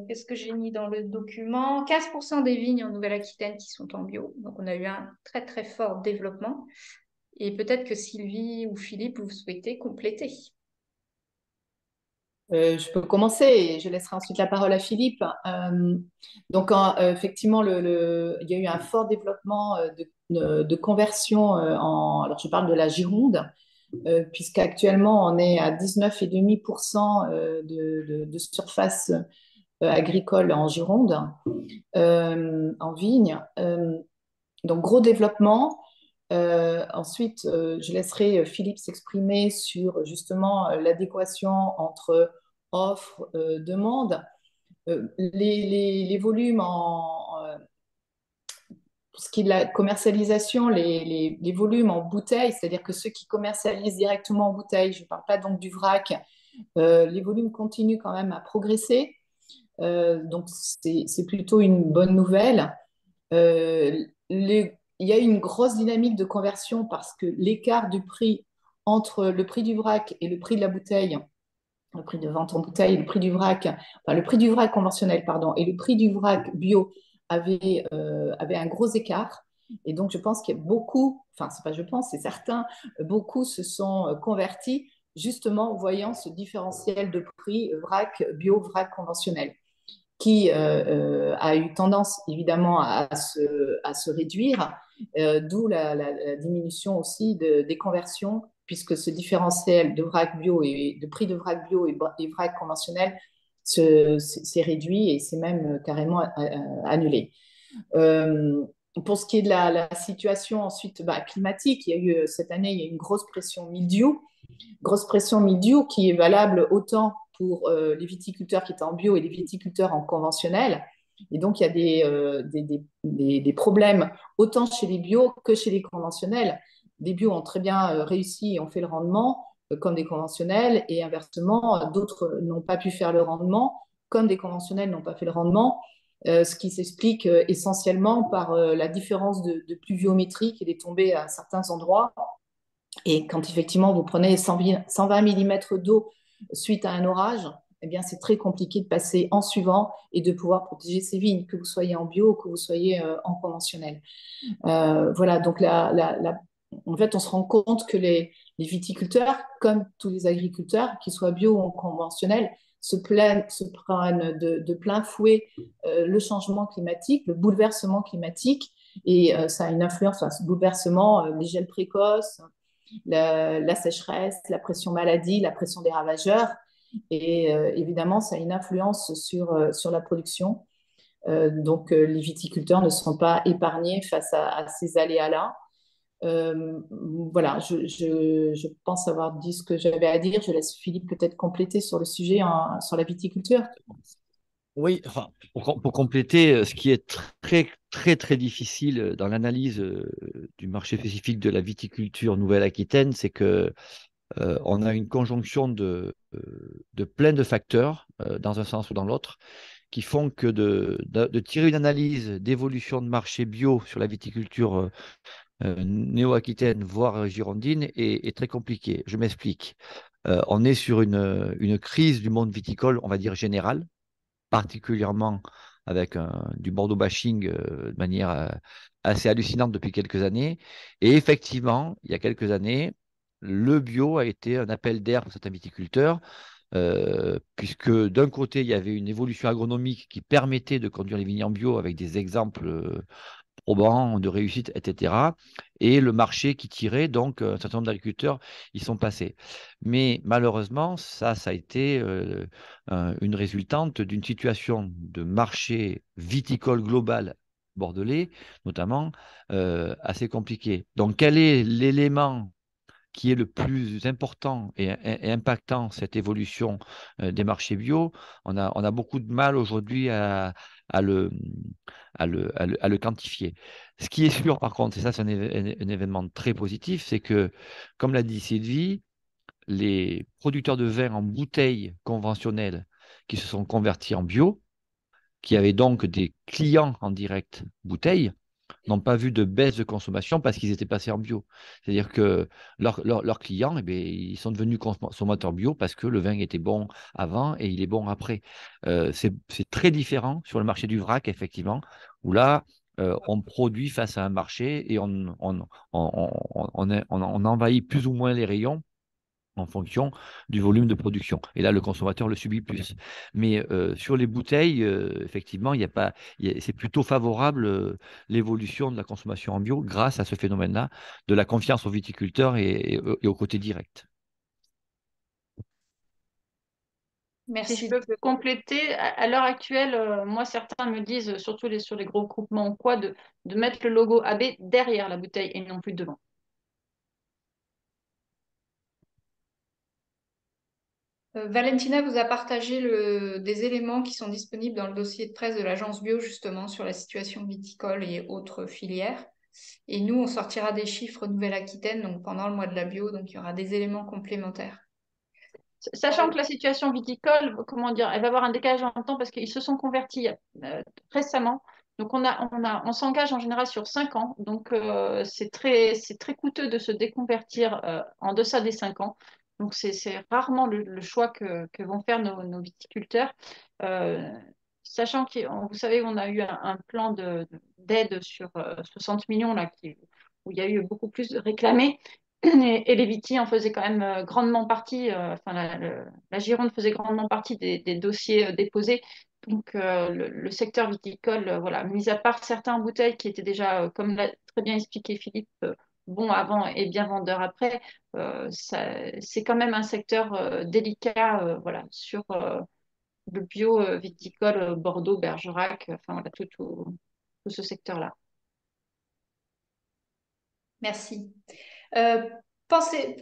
qu'est-ce que j'ai mis dans le document? 15% des vignes en Nouvelle-Aquitaine qui sont en bio. Donc, on a eu un très, très fort développement. Et peut-être que Sylvie ou Philippe, vous souhaitez compléter. Je peux commencer et je laisserai ensuite la parole à Philippe. Effectivement, il y a eu un fort développement de conversion alors je parle de la Gironde, puisqu'actuellement on est à 19,5% de surface agricole en Gironde, en vigne. Donc gros développement. Ensuite, je laisserai Philippe s'exprimer sur justement l'adéquation entre offre, demande. les volumes pour ce qui est de la commercialisation, les volumes en bouteilles, c'est-à-dire que ceux qui commercialisent directement en bouteille, je ne parle pas donc du vrac, les volumes continuent quand même à progresser. Donc, c'est plutôt une bonne nouvelle. Il y a une grosse dynamique de conversion parce que l'écart du prix entre le prix du vrac et le prix de la bouteille, le prix de vente en bouteille, le prix du vrac, enfin le prix du vrac conventionnel, pardon, et le prix du vrac bio avait un gros écart. Et donc, je pense qu'il y a beaucoup, enfin, c'est pas je pense, c'est certain, beaucoup se sont convertis justement en voyant ce différentiel de prix vrac bio, vrac conventionnel qui a eu tendance évidemment à se réduire, d'où la diminution aussi des conversions, puisque ce différentiel de vrac bio et de prix de vrac bio et vrac conventionnel s'est réduit et s'est même carrément annulé. Euh, pour ce qui est de la situation ensuite climatique, il y a eu cette année il y a une grosse pression mildiou qui est valable autant pour les viticulteurs qui étaient en bio et les viticulteurs en conventionnel. Et donc, il y a des problèmes autant chez les bio que chez les conventionnels. Des bio ont très bien réussi et ont fait le rendement comme des conventionnels et inversement, d'autres n'ont pas pu faire le rendement comme des conventionnels n'ont pas fait le rendement. Ce qui s'explique essentiellement par la différence de pluviométrie qui est tombée à certains endroits et quand effectivement vous prenez 120 mm d'eau suite à un orage, eh bien c'est très compliqué de passer en suivant et de pouvoir protéger ces vignes, que vous soyez en bio ou que vous soyez en conventionnel. Voilà, donc en fait, on se rend compte que les viticulteurs, comme tous les agriculteurs, qu'ils soient bio ou conventionnels, se prennent de plein fouet le changement climatique, le bouleversement climatique, et ça a une influence, enfin, ce bouleversement, les gels précoces, la sécheresse, la pression maladie, la pression des ravageurs. Et évidemment, ça a une influence sur la production. Donc, les viticulteurs ne sont pas épargnés face à ces aléas-là. Voilà, je pense avoir dit ce que j'avais à dire. Je laisse Philippe peut-être compléter sur le sujet sur la viticulture. Oui, enfin, pour compléter, ce qui est très, très, très difficile dans l'analyse du marché spécifique de la viticulture Nouvelle-Aquitaine, c'est que on a une conjonction de plein de facteurs, dans un sens ou dans l'autre, qui font que de tirer une analyse d'évolution de marché bio sur la viticulture néo-aquitaine, voire girondine, est très compliqué. Je m'explique. On est sur une crise du monde viticole, on va dire générale, particulièrement avec du Bordeaux bashing de manière assez hallucinante depuis quelques années. Et effectivement, il y a quelques années, le bio a été un appel d'air pour certains viticulteurs, puisque d'un côté, il y avait une évolution agronomique qui permettait de conduire les vignes en bio avec des exemples probants de réussite, etc. Et le marché qui tirait, donc un certain nombre d'agriculteurs y sont passés. Mais malheureusement, ça a été une résultante d'une situation de marché viticole global bordelais, notamment, assez compliquée. Donc, quel est l'élément qui est le plus important et impactant cette évolution des marchés bio? On a beaucoup de mal aujourd'hui à le, à le quantifier. Ce qui est sûr, par contre, et ça, c'est un événement très positif, c'est que, comme l'a dit Sylvie, les producteurs de vin en bouteilles conventionnelles qui se sont convertis en bio, qui avaient donc des clients en direct bouteilles, n'ont pas vu de baisse de consommation parce qu'ils étaient passés en bio. C'est-à-dire que leurs clients, eh bien, ils sont devenus consommateurs bio parce que le vin était bon avant et il est bon après. C'est très différent sur le marché du vrac, effectivement, où là, on produit face à un marché et on envahit plus ou moins les rayons en fonction du volume de production. Et là, le consommateur le subit plus. Mais sur les bouteilles, effectivement, il y a pas, c'est plutôt favorable l'évolution de la consommation en bio grâce à ce phénomène-là, de la confiance aux viticulteurs et au côté direct. Si je Merci. peux compléter, à l'heure actuelle, moi, certains me disent, surtout sur les gros groupements ou quoi, de mettre le logo AB derrière la bouteille et non plus devant. Valentina vous a partagé des éléments qui sont disponibles dans le dossier de presse de l'agence Bio, justement, sur la situation viticole et autres filières. Et nous, on sortira des chiffres Nouvelle-Aquitaine, donc pendant le mois de la bio, donc il y aura des éléments complémentaires. Sachant que la situation viticole, comment dire, elle va avoir un décalage dans le temps parce qu'ils se sont convertis récemment. Donc on s'engage en général sur 5 ans. Donc c'est très coûteux de se déconvertir en deçà des 5 ans. Donc c'est rarement le choix que vont faire nos viticulteurs. Euh, Sachant que vous savez, on a eu un plan d'aide sur 60 millions là, où il y a eu beaucoup plus de réclamés. Et les Viti en faisaient quand même grandement partie, enfin la Gironde faisait grandement partie des dossiers déposés. Donc le secteur viticole, voilà, mis à part certains bouteilles qui étaient déjà, comme l'a très bien expliqué Philippe, bon avant et bien vendeur après, c'est quand même un secteur délicat, voilà, sur le bio viticole Bordeaux, Bergerac, enfin voilà, tout ce secteur-là. Merci.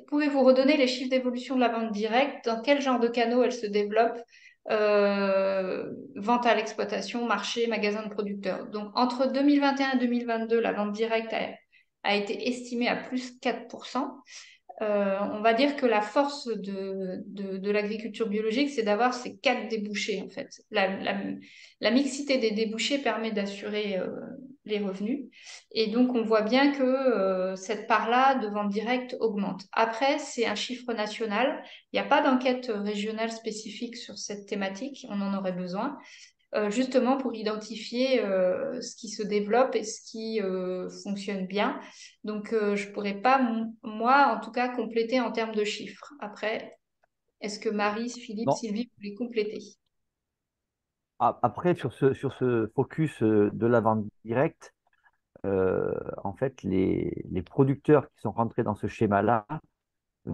Pouvez-vous redonner les chiffres d'évolution de la vente directe? Dans quel genre de canaux elle se développe? Vente à l'exploitation, marché, magasin de producteurs. Donc, entre 2021 et 2022, la vente directe a été estimée à plus 4%. On va dire que la force de l'agriculture biologique, c'est d'avoir ces 4 débouchés, en fait. La mixité des débouchés permet d'assurer les revenus. Et donc, on voit bien que cette part-là de vente directe augmente. Après, c'est un chiffre national. Il n'y a pas d'enquête régionale spécifique sur cette thématique. On en aurait besoin. Justement pour identifier ce qui se développe et ce qui fonctionne bien. Donc, je ne pourrais pas, moi, en tout cas, compléter en termes de chiffres. Après, est-ce que Marie, Philippe, Non. Sylvie, vous voulez compléter? Après, sur ce focus de la vente directe, en fait, les producteurs qui sont rentrés dans ce schéma-là,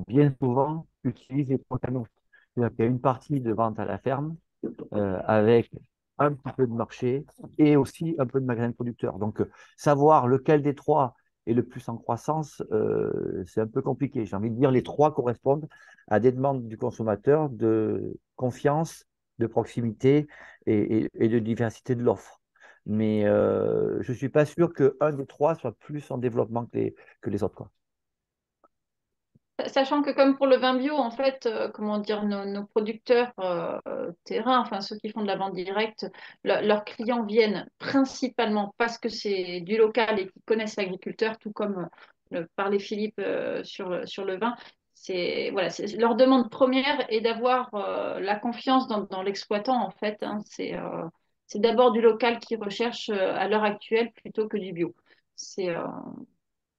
bien souvent, utilisent les trois canaux. C'est-à-dire qu'il y a une partie de vente à la ferme, avec un petit peu de marché et aussi un peu de magasin de producteurs. Donc, savoir lequel des trois est le plus en croissance, c'est un peu compliqué. J'ai envie de dire les trois correspondent à des demandes du consommateur de confiance, de proximité et de diversité de l'offre. Mais je ne suis pas sûr qu'un des trois soit plus en développement que les autres, quoi. Sachant que comme pour le vin bio, en fait, comment dire, nos producteurs terrain, enfin ceux qui font de la vente directe, leurs clients viennent principalement parce que c'est du local et qu'ils connaissent l'agriculteur, tout comme parlait Philippe sur le vin. C'est voilà, leur demande première est d'avoir la confiance dans l'exploitant, en fait. Hein. C'est d'abord du local qu'ils recherchent à l'heure actuelle plutôt que du bio. C'est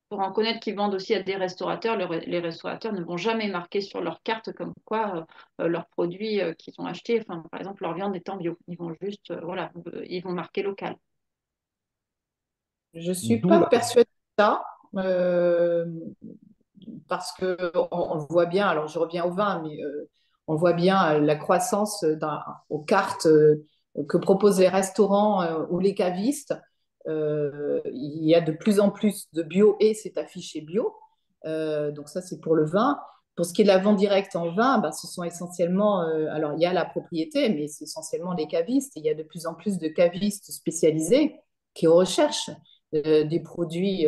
pour en connaître qui vendent aussi à des restaurateurs, les restaurateurs ne vont jamais marquer sur leur carte comme quoi leurs produits qu'ils ont achetés, enfin, par exemple leur viande est en bio. Ils vont juste, voilà, ils vont marquer local. Je ne suis D'où pas la... persuadée de ça, parce qu'on le voit bien, alors je reviens au vin, mais on voit bien la croissance aux cartes que proposent les restaurants ou les cavistes. Il y a de plus en plus de bio et c'est affiché bio. Donc ça, c'est pour le vin. Pour ce qui est de la vente directe en vin, bah, ce sont essentiellement, alors il y a la propriété, mais c'est essentiellement les cavistes. Il y a de plus en plus de cavistes spécialisés qui recherchent des produits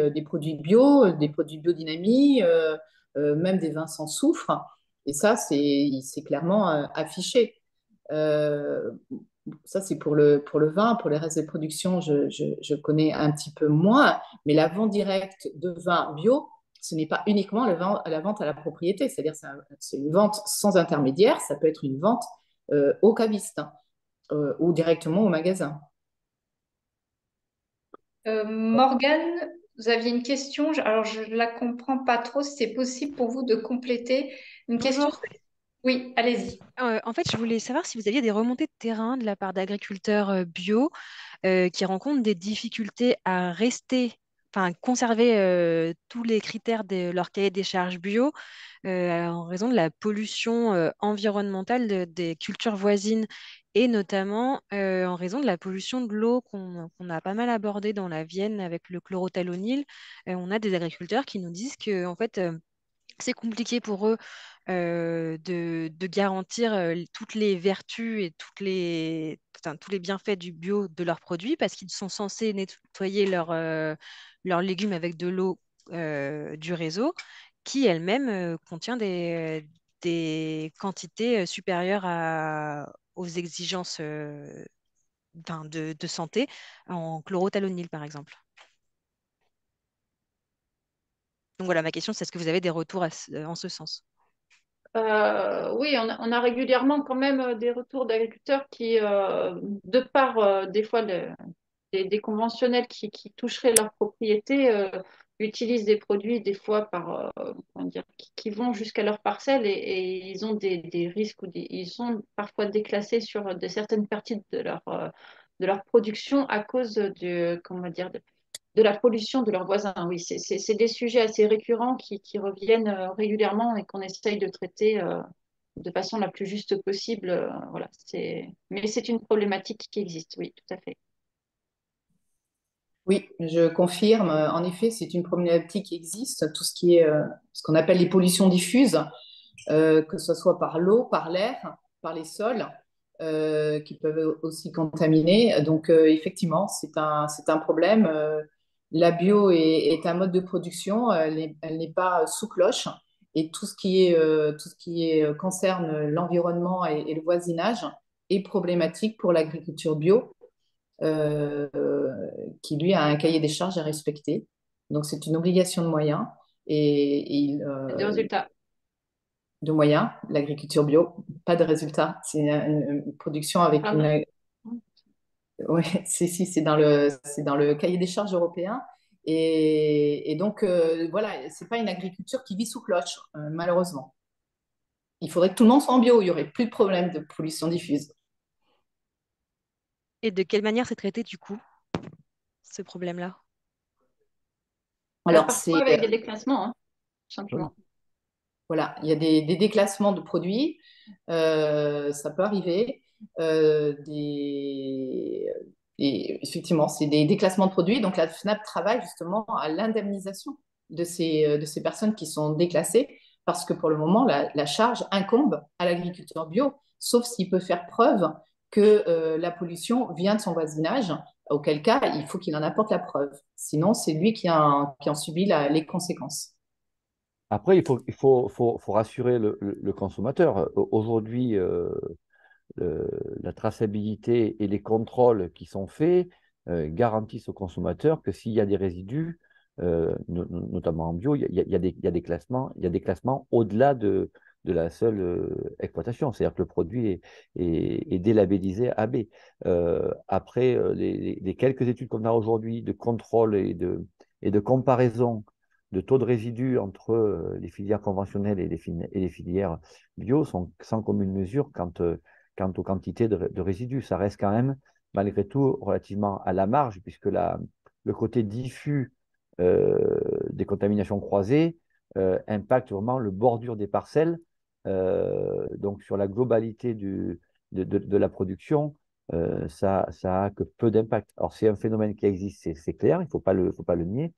bio, des produits biodynamie, même des vins sans soufre. Et ça, c'est clairement affiché. Euh, Ça, c'est pour le vin. Pour les restes de production, je connais un petit peu moins. Mais la vente directe de vin bio, ce n'est pas uniquement la vente à la propriété. C'est-à-dire c'est une vente sans intermédiaire. Ça peut être une vente au caviste hein, ou directement au magasin. Morgane, vous aviez une question. Alors, je ne la comprends pas trop. Si c'est possible pour vous de compléter une question? Bonjour. Oui, allez-y. En fait, je voulais savoir si vous aviez des remontées de terrain de la part d'agriculteurs bio qui rencontrent des difficultés à rester, enfin, conserver tous les critères de leur cahier des charges bio en raison de la pollution environnementale des cultures voisines et notamment en raison de la pollution de l'eau qu'on a pas mal abordée dans la Vienne avec le chlorothalonil. On a des agriculteurs qui nous disent que, en fait, c'est compliqué pour eux de garantir toutes les vertus et tous les bienfaits du bio de leurs produits parce qu'ils sont censés nettoyer leurs légumes avec de l'eau du réseau qui elle-même contient des quantités supérieures aux exigences de santé en chlorothalonil, par exemple. Donc voilà, ma question, c'est est-ce que vous avez des retours en ce sens? Oui, on a régulièrement quand même des retours d'agriculteurs qui, de par des fois des conventionnels qui toucheraient leur propriété, utilisent des produits des fois comment dire, qui vont jusqu'à leur parcelle et ils ont des risques ou ils sont parfois déclassés sur certaines parties de leur production à cause comment dire, de la pollution de leurs voisins. Oui, c'est des sujets assez récurrents qui reviennent régulièrement et qu'on essaye de traiter de façon la plus juste possible. Voilà, mais c'est une problématique qui existe, oui, tout à fait. Oui, je confirme. En effet, c'est une problématique qui existe. Tout ce qui est ce qu'on appelle les pollutions diffuses, que ce soit par l'eau, par l'air, par les sols, qui peuvent aussi contaminer. Donc, effectivement, c'est un problème. La bio est un mode de production. Elle n'est pas sous cloche. Et tout ce qui est, concerne l'environnement et le voisinage est problématique pour l'agriculture bio euh, qui lui a un cahier des charges à respecter. Donc c'est une obligation de moyens De résultats. de moyens, l'agriculture bio, pas de résultats. C'est une production avec Pardon. une. Oui, si, c'est dans le cahier des charges européen. Et donc, voilà, c'est pas une agriculture qui vit sous cloche, malheureusement. Il faudrait que tout le monde soit en bio, il y aurait plus de problème de pollution diffuse. Et de quelle manière c'est traité du coup, ce problème-là? Alors, Parfois avec des déclassements, hein, tout simplement. voilà, il y a des déclassements de produits, ça peut arriver. Effectivement, c'est des déclassements de produits. Donc la FNAP travaille justement à l'indemnisation de ces personnes qui sont déclassées, parce que pour le moment, la charge incombe à l'agriculteur bio, sauf s'il peut faire preuve que la pollution vient de son voisinage, auquel cas il faut qu'il en apporte la preuve. Sinon, c'est lui qui en subit les conséquences. Après, faut rassurer le consommateur. Aujourd'hui, la traçabilité et les contrôles qui sont faits garantissent au consommateur que s'il y a des résidus, notamment en bio, il y a des classements, il y a des classements au-delà de la seule exploitation. C'est-à-dire que le produit est délabellisé AB. Après, les quelques études qu'on a aujourd'hui de contrôle et de comparaison de taux de résidus entre les filières conventionnelles et les filières bio sont sans commune mesure quant aux quantités de résidus. Ça reste quand même, malgré tout, relativement à la marge, puisque le côté diffus des contaminations croisées impacte vraiment le bordure des parcelles. Donc, sur la globalité de la production, ça a que peu d'impact. Alors, c'est un phénomène qui existe, c'est clair, il ne faut pas le nier,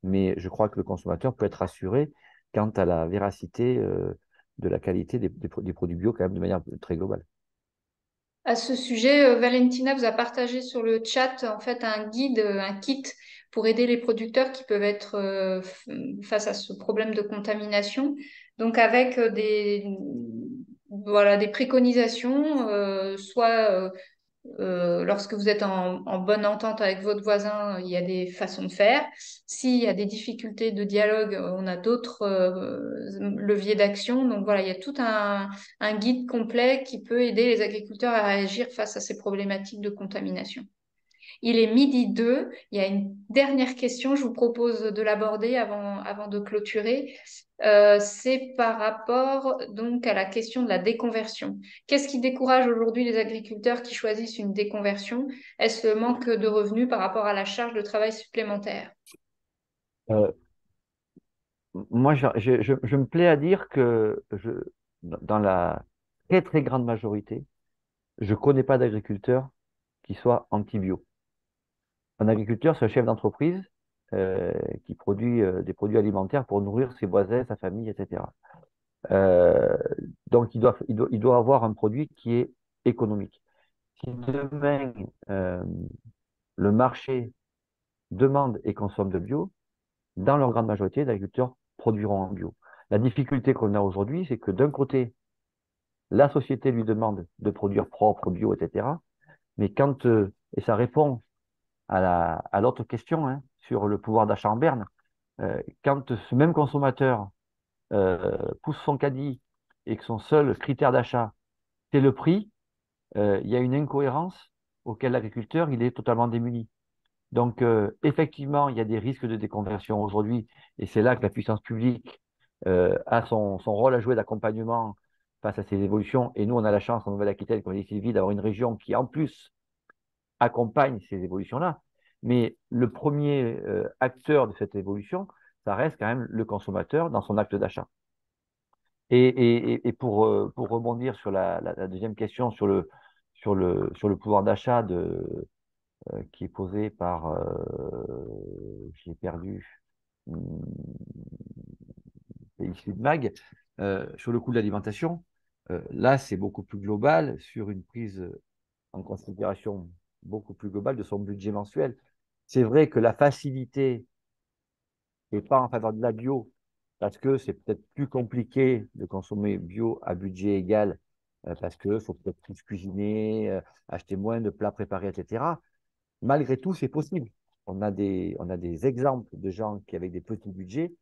mais je crois que le consommateur peut être rassuré quant à la véracité de la qualité des produits bio, quand même, de manière très globale. À ce sujet, Valentina vous a partagé sur le chat en fait un guide, un kit pour aider les producteurs qui peuvent être face à ce problème de contamination. Donc avec voilà, des préconisations, soit lorsque vous êtes en bonne entente avec votre voisin, il y a des façons de faire. S'il y a des difficultés de dialogue, on a d'autres leviers d'action. Donc voilà, il y a tout un guide complet qui peut aider les agriculteurs à réagir face à ces problématiques de contamination. Il est midi 2. Il y a une dernière question, je vous propose de l'aborder avant de clôturer. C'est par rapport donc à la question de la déconversion. Qu'est-ce qui décourage aujourd'hui les agriculteurs qui choisissent une déconversion? Est-ce le manque de revenus par rapport à la charge de travail supplémentaire? Euh, Moi, je me plais à dire que dans la très très grande majorité, je ne connais pas d'agriculteur qui soit anti-bio. Un agriculteur, c'est un chef d'entreprise qui produit des produits alimentaires pour nourrir ses voisins, sa famille, etc. Euh, donc, il doit avoir un produit qui est économique. Si demain, le marché demande et consomme de bio, dans leur grande majorité, les agriculteurs produiront en bio. La difficulté qu'on a aujourd'hui, c'est que d'un côté, la société lui demande de produire propre, bio, etc. Mais et ça répond à l'autre question hein, sur le pouvoir d'achat en berne, quand ce même consommateur pousse son caddie et que son seul critère d'achat, c'est le prix, il y a une incohérence auquel l'agriculteur, il est totalement démuni. Donc, effectivement, il y a des risques de déconversion aujourd'hui, et c'est là que la puissance publique a son rôle à jouer d'accompagnement face à ces évolutions. Et nous, on a la chance en Nouvelle-Aquitaine, comme dit Sylvie, d'avoir une région qui, en plus, accompagne ces évolutions-là. Mais le premier acteur de cette évolution, ça reste quand même le consommateur dans son acte d'achat. Et pour rebondir sur la deuxième question sur le pouvoir d'achat qui est posé par, j'ai perdu, hum, issu de MAG, sur le coût de l'alimentation, là, c'est beaucoup plus global sur une prise en considération beaucoup plus globale de son budget mensuel. C'est vrai que la facilité n'est pas en faveur de la bio, parce que c'est peut-être plus compliqué de consommer bio à budget égal, parce qu'il faut peut-être plus cuisiner, acheter moins de plats préparés, etc. Malgré tout, c'est possible. On a des exemples de gens qui, avec des petits budgets,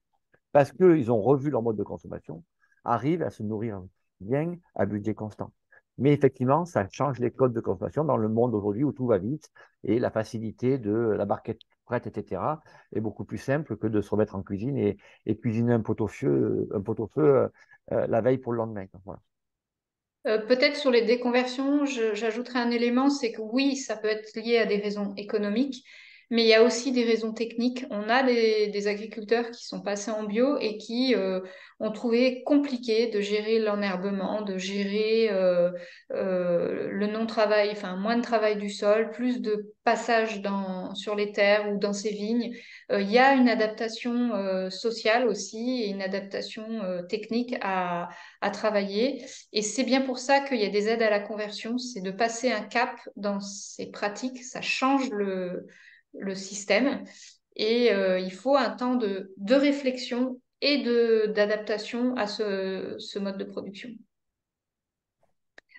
parce qu'ils ont revu leur mode de consommation, arrivent à se nourrir bien à budget constant. Mais effectivement, ça change les codes de consommation dans le monde aujourd'hui où tout va vite et la facilité de la barquette prête, etc., est beaucoup plus simple que de se remettre en cuisine et cuisiner un pot-au-feu la veille pour le lendemain. Voilà. Peut-être sur les déconversions, j'ajouterai un élément, c'est que oui, ça peut être lié à des raisons économiques, mais il y a aussi des raisons techniques. On a des agriculteurs qui sont passés en bio et qui ont trouvé compliqué de gérer l'enherbement, de gérer le non-travail, enfin moins de travail du sol, plus de passage sur les terres ou dans ces vignes. Il y a une adaptation sociale aussi et une adaptation technique à travailler. Et c'est bien pour ça qu'il y a des aides à la conversion, c'est de passer un cap dans ces pratiques, ça change le système. Et il faut un temps de réflexion et d'adaptation à ce mode de production.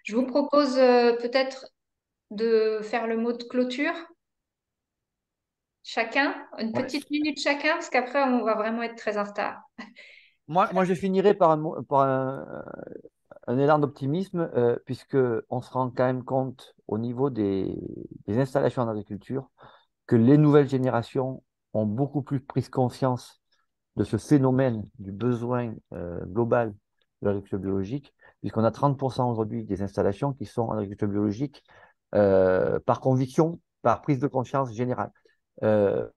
Je vous propose peut-être de faire le mot de clôture, chacun, une Ouais. petite minute chacun, parce qu'après on va vraiment être très en retard. Moi, je finirai par un élan d'optimisme, puisque on se rend quand même compte au niveau des installations en agriculture que les nouvelles générations ont beaucoup plus pris conscience de ce phénomène du besoin global de l'agriculture biologique, puisqu'on a 30% aujourd'hui des installations qui sont en agriculture biologique par conviction, par prise de conscience générale. Euh,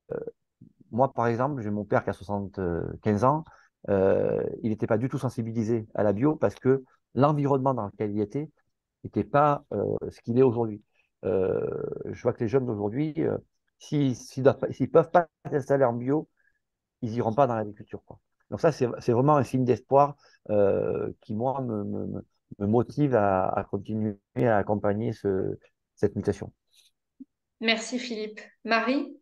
Moi, par exemple, j'ai mon père qui a 75 ans, il n'était pas du tout sensibilisé à la bio parce que l'environnement dans lequel il était n'était pas ce qu'il est aujourd'hui. Je vois que les jeunes d'aujourd'hui, s'ils peuvent pas s'installer en bio, ils iront pas dans l'agriculture, quoi. Donc ça, c'est vraiment un signe d'espoir qui, moi, me motive à continuer à accompagner cette mutation. Merci Philippe. Marie?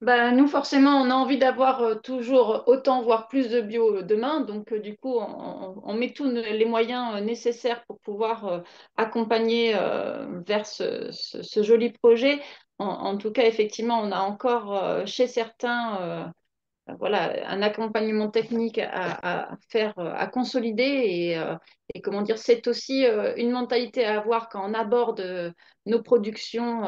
Bah, nous, forcément, on a envie d'avoir toujours autant, voire plus de bio demain. Donc, du coup, on met tous les moyens nécessaires pour pouvoir accompagner vers ce joli projet. En tout cas, effectivement, on a encore chez certains voilà, un accompagnement technique à faire, à consolider. Et comment dire, c'est aussi une mentalité à avoir quand on aborde nos productions,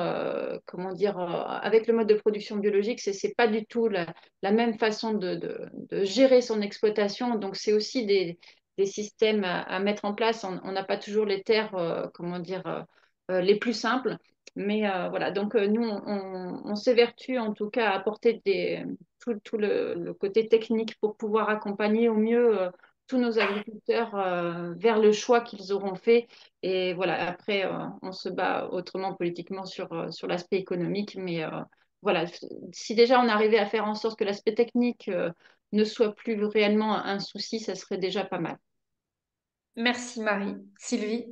comment dire, avec le mode de production biologique. C'est pas du tout la même façon de gérer son exploitation. Donc, c'est aussi des systèmes à mettre en place. On n'a pas toujours les terres, comment dire, les plus simples. Mais voilà, donc nous, on s'évertue en tout cas à apporter tout le côté technique pour pouvoir accompagner au mieux tous nos agriculteurs vers le choix qu'ils auront fait. Et voilà, après, on se bat autrement politiquement sur l'aspect économique, mais voilà, si déjà on arrivait à faire en sorte que l'aspect technique ne soit plus réellement un souci, ça serait déjà pas mal. Merci Marie. Sylvie?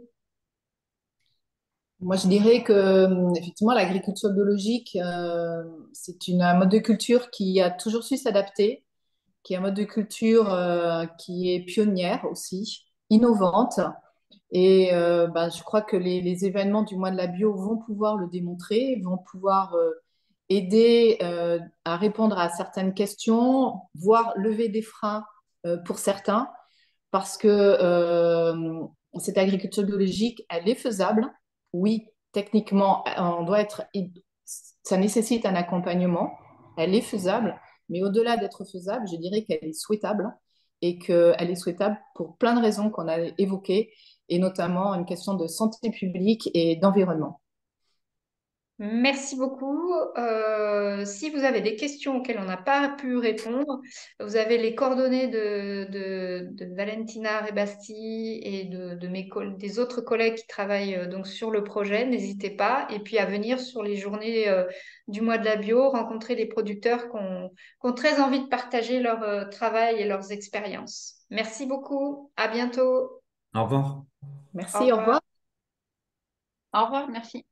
Moi, je dirais que effectivement, l'agriculture biologique, c'est un mode de culture qui a toujours su s'adapter, qui est un mode de culture qui est pionnière aussi, innovante. Et ben, je crois que les événements du mois de la bio vont pouvoir le démontrer, vont pouvoir aider à répondre à certaines questions, voire lever des freins pour certains, parce que cette agriculture biologique, elle est faisable. Oui, techniquement, ça nécessite un accompagnement. Elle est faisable, mais au-delà d'être faisable, je dirais qu'elle est souhaitable et qu'elle est souhaitable pour plein de raisons qu'on a évoquées, et notamment une question de santé publique et d'environnement. Merci beaucoup. Si vous avez des questions auxquelles on n'a pas pu répondre, vous avez les coordonnées de Valentina Rebasti et des autres collègues qui travaillent donc sur le projet. N'hésitez pas. Et puis à venir sur les journées du mois de la bio, rencontrer des producteurs qui ont très envie de partager leur travail et leurs expériences. Merci beaucoup. À bientôt. Au revoir. Au Merci, au revoir. revoir. Au revoir, merci.